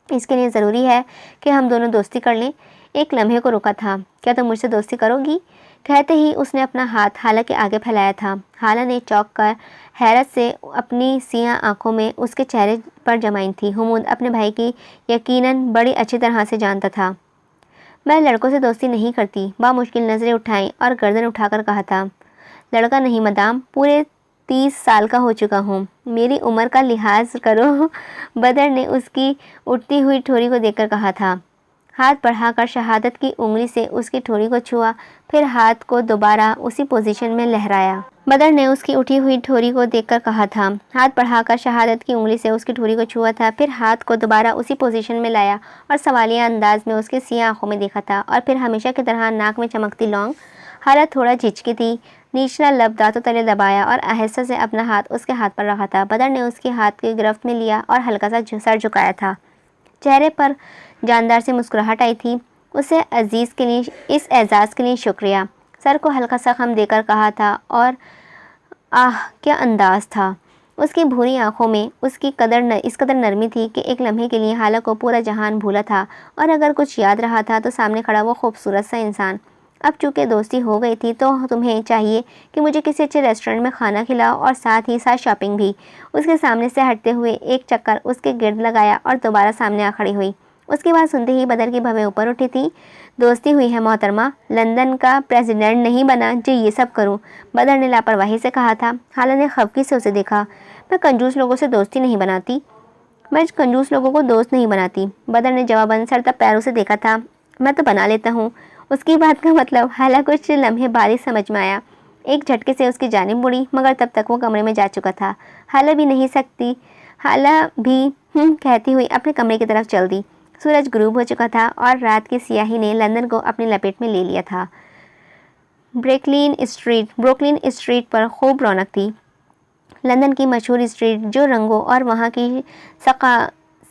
اس کے لیے ضروری ہے کہ ہم دونوں دوستی کر لیں۔ ایک لمحے کو رکا تھا۔ کیا تم مجھ سے دوستی کرو گی؟ کہتے ہی اس نے اپنا ہاتھ حالہ کے آگے پھیلایا تھا۔ حالہ نے چونک کر حیرت سے اپنی سیاہ آنکھوں میں اس کے چہرے پر جمائیں تھی۔ حمود اپنے بھائی کی یقیناً بڑی اچھی طرح سے جانتا تھا۔ میں لڑکوں سے دوستی نہیں کرتی، بامشکل نظریں اٹھائیں اور گردن اٹھا کر کہا تھا۔ لڑکا نہیں مدام، پورے 30 سال کا ہو چکا ہوں، میری عمر کا لحاظ کرو، بدر نے اس کی اٹھتی ہوئی ٹھوری کو دیکھ کر کہا تھا۔ ہاتھ بڑھا کر شہادت کی انگلی سے اس کی ٹھوری کو چھوا، پھر ہاتھ کو دوبارہ اسی پوزیشن میں لہرایا۔ بدر نے اس کی اٹھی ہوئی ٹھوری کو دیکھ کر کہا تھا۔ ہاتھ بڑھا کر شہادت کی انگلی سے اس کی ٹھوری کو چھوا تھا، پھر ہاتھ کو دوبارہ اسی پوزیشن میں لایا اور سوالیہ انداز میں اس کی سیاہ آنکھوں میں دیکھا تھا، اور پھر ہمیشہ کی طرح ناک میں چمکتی لونگ۔ حالت تھوڑا جھجکی تھی، نچلا لب دانتوں تلے دبایا اور آہستہ سے اپنا ہاتھ اس کے ہاتھ پر رکھا تھا۔ بدر نے اس کے ہاتھ کی گرفت میں لیا اور ہلکا سا سر جھکایا تھا، چہرے پر جاندار سی مسکراہٹ آئی تھی۔ اس اعزاز کے لیے شکریہ، سر کو ہلکا سا خم دے کر کہا تھا، اور آہ کیا انداز تھا! اس کی بھوری آنکھوں میں اس قدر نرمی تھی کہ ایک لمحے کے لیے حالہ کو پورا جہان بھولا تھا، اور اگر کچھ یاد رہا تھا تو سامنے کھڑا وہ خوبصورت سا انسان۔ اب چونکہ دوستی ہو گئی تھی تو تمہیں چاہیے کہ مجھے کسی اچھے ریسٹورنٹ میں کھانا کھلاؤ اور ساتھ ہی ساتھ شاپنگ بھی۔ اس کے سامنے سے ہٹتے ہوئے ایک چکر اس کے گرد لگایا اور دوبارہ سامنے آ کھڑی ہوئی۔ اس کی بات سنتے ہی بدر کی بھویں اوپر اٹھی تھی۔ دوستی ہوئی ہے محترمہ، لندن کا پریزیڈنٹ نہیں بنا جو یہ سب کروں، بدر نے لاپرواہی سے کہا تھا۔ حالہ نے خفگی سے اسے دیکھا۔ میں کنجوس لوگوں سے دوستی نہیں بناتی، میں کنجوس لوگوں کو دوست نہیں بناتی، بدر نے جواباً سر تپ پیروں سے دیکھا تھا۔ میں تو بنا لیتا ہوں، اس کی بات کا مطلب حالہ کچھ لمحے بعد ہی سمجھ میں آیا۔ ایک جھٹکے سے اس کی جانب مڑی، مگر تب تک وہ کمرے میں جا چکا تھا۔ حالہ بھی کہتی ہوئی اپنے کمرے کی طرف چل دی۔ سورج غروب ہو چکا تھا اور رات کی سیاہی نے لندن کو اپنی لپیٹ میں لے لیا تھا۔ بروکلین اسٹریٹ پر خوب رونق تھی۔ لندن کی مشہور اسٹریٹ جو رنگوں اور وہاں کی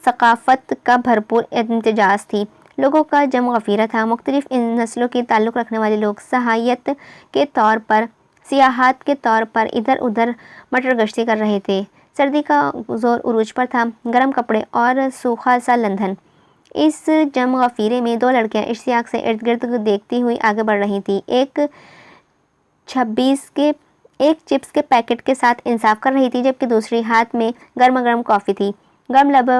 ثقافت کا بھرپور امتزاج تھی۔ لوگوں کا جم غفیرہ تھا۔ مختلف نسلوں کے تعلق رکھنے والے لوگ سیاحت کے طور پر ادھر ادھر مٹر گشتی کر رہے تھے۔ سردی کا زور عروج پر تھا۔ گرم کپڑے اور سوکھا سا لندن۔ اس جم غفیرے میں دو لڑکیاں اشتیاق سے ارد گرد دیکھتی ہوئی آگے بڑھ رہی تھیں۔ ایک چپس کے پیکٹ کے ساتھ انصاف کر رہی تھی، جبکہ دوسری ہاتھ میں گرما گرم کافی تھی۔ گرم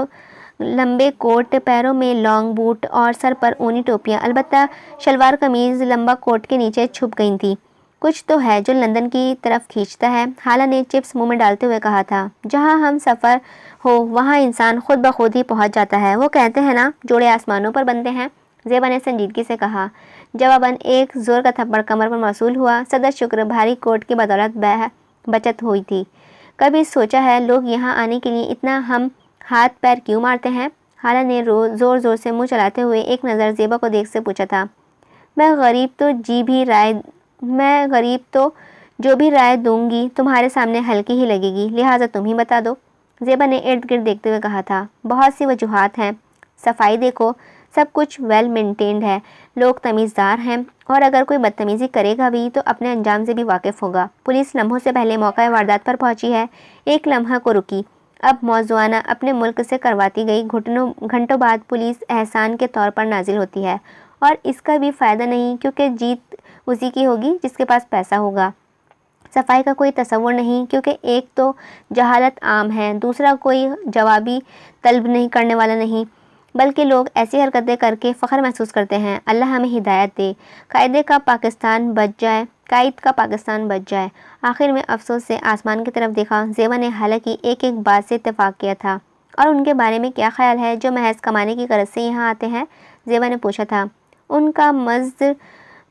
لمبے کوٹ، پیروں میں لانگ بوٹ اور سر پر اونی ٹوپیاں، البتہ شلوار قمیض لمبا کوٹ کے نیچے چھپ گئی تھی۔ کچھ تو ہے جو لندن کی طرف کھینچتا ہے، حالہ نے چپس منہ میں ڈالتے ہوئے کہا تھا۔ جہاں ہم سفر ہو وہاں انسان خود بخود ہی پہنچ جاتا ہے۔ وہ کہتے ہیں نا، جوڑے آسمانوں پر بنتے ہیں، زیبا نے سنجیدگی سے کہا۔ جواباً ایک زور کا تھپڑ کمر پر موصول ہوا۔ صدر شکر، بھاری کوٹ کی بدولت بچت ہوئی تھی۔ کبھی سوچا ہے لوگ یہاں آنے کے لیے اتنا ہم ہاتھ پیر کیوں مارتے ہیں؟ حالہ نے زور زور سے منہ چلاتے ہوئے ایک نظر زیبا کو دیکھ سے پوچھا تھا۔ میں غریب تو جو بھی رائے دوں گی تمہارے سامنے ہلکی ہی لگے گی، لہٰذا تم ہی بتا دو، زیبا نے ارد گرد دیکھتے ہوئے کہا تھا۔ بہت سی وجوہات ہیں، صفائی دیکھو، سب کچھ ویل مینٹینڈ ہے، لوگ تمیزدار ہیں، اور اگر کوئی بدتمیزی کرے گا بھی تو اپنے انجام سے بھی واقف ہوگا۔ پولیس لمحوں سے پہلے موقع واردات پر پہنچی ہے، ایک لمحہ کو رکی، اب موضوعانہ اپنے ملک سے کرواتی گئی گھنٹوں بعد پولیس احسان کے طور پر نازل ہوتی ہے، اور اس کا بھی فائدہ نہیں، کیونکہ جیت اسی کی ہوگی جس کے پاس پیسہ ہوگا۔ صفائی کا کوئی تصور نہیں، کیونکہ ایک تو جہالت عام ہے، دوسرا کوئی جوابی طلب کرنے والا نہیں، بلکہ لوگ ایسی حرکتیں کر کے فخر محسوس کرتے ہیں۔ اللہ ہمیں ہدایت دے، قائد کا پاکستان بچ جائے۔ آخر میں افسوس سے آسمان کی طرف دیکھا۔ زیبا نے حالانکہ ایک بات سے اتفاق کیا تھا۔ اور ان کے بارے میں کیا خیال ہے جو محض کمانے کی غرض سے یہاں آتے ہیں؟ زیبا نے پوچھا تھا۔ ان کا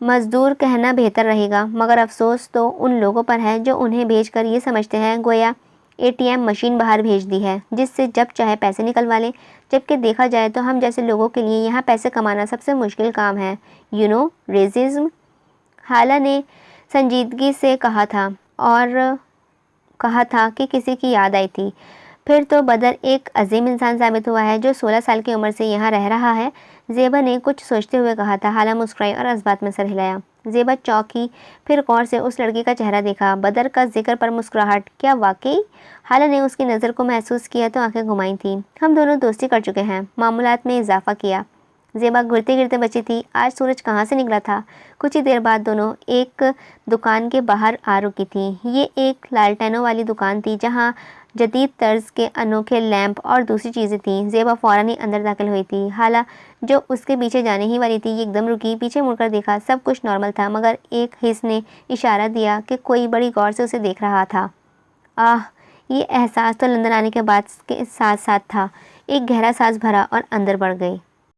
مزدور کہنا بہتر رہے گا، مگر افسوس تو ان لوگوں پر ہے جو انہیں بھیج کر یہ سمجھتے ہیں گویا ATM مشین باہر بھیج دی ہے جس سے جب چاہے پیسے نکلوا لیں، جبکہ دیکھا جائے تو ہم جیسے لوگوں کے لیے یہاں پیسے کمانا سب سے مشکل کام ہے۔ ریززم، حالہ نے سنجیدگی سے کہا تھا، اور کہا تھا کہ کسی کی یاد آئی تھی۔ پھر تو بدر ایک عظیم انسان ثابت ہوا ہے جو 16 سال کی عمر سے یہاں رہ رہا ہے، زیبا نے کچھ سوچتے ہوئے کہا تھا۔ حالہ مسکرائی اور اس بات میں سر ہلایا۔ زیبا چونکی، پھر غور سے اس لڑکی کا چہرہ دیکھا۔ بدر کا ذکر پر مسکراہٹ، کیا واقعی؟ حالہ نے اس کی نظر کو محسوس کیا تو آنکھیں گھمائی تھیں۔ ہم دونوں دوستی کر چکے ہیں، معمولات میں اضافہ کیا۔ زیبا گرتے گرتے بچی تھی۔ آج سورج کہاں سے نکلا تھا؟ کچھ ہی دیر بعد دونوں ایک دکان کے باہر آ رکی تھیں۔ یہ ایک لالٹینوں والی دکان تھی جہاں جدید طرز کے انوکھے لیمپ اور دوسری چیزیں تھیں۔ زیبا فوراً ہی اندر داخل ہوئی تھی۔ حالہ جو اس کے پیچھے جانے ہی والی تھی، ایک دم رکی، پیچھے مڑ کر دیکھا، سب کچھ نارمل تھا، مگر ایک حس نے اشارہ دیا کہ کوئی بڑی غور سے اسے دیکھ رہا تھا۔ یہ احساس تو لندن آنے کے بعد کے ساتھ ساتھ تھا، ایک گہرا سانس بھرا اور اندر بڑھ گئے۔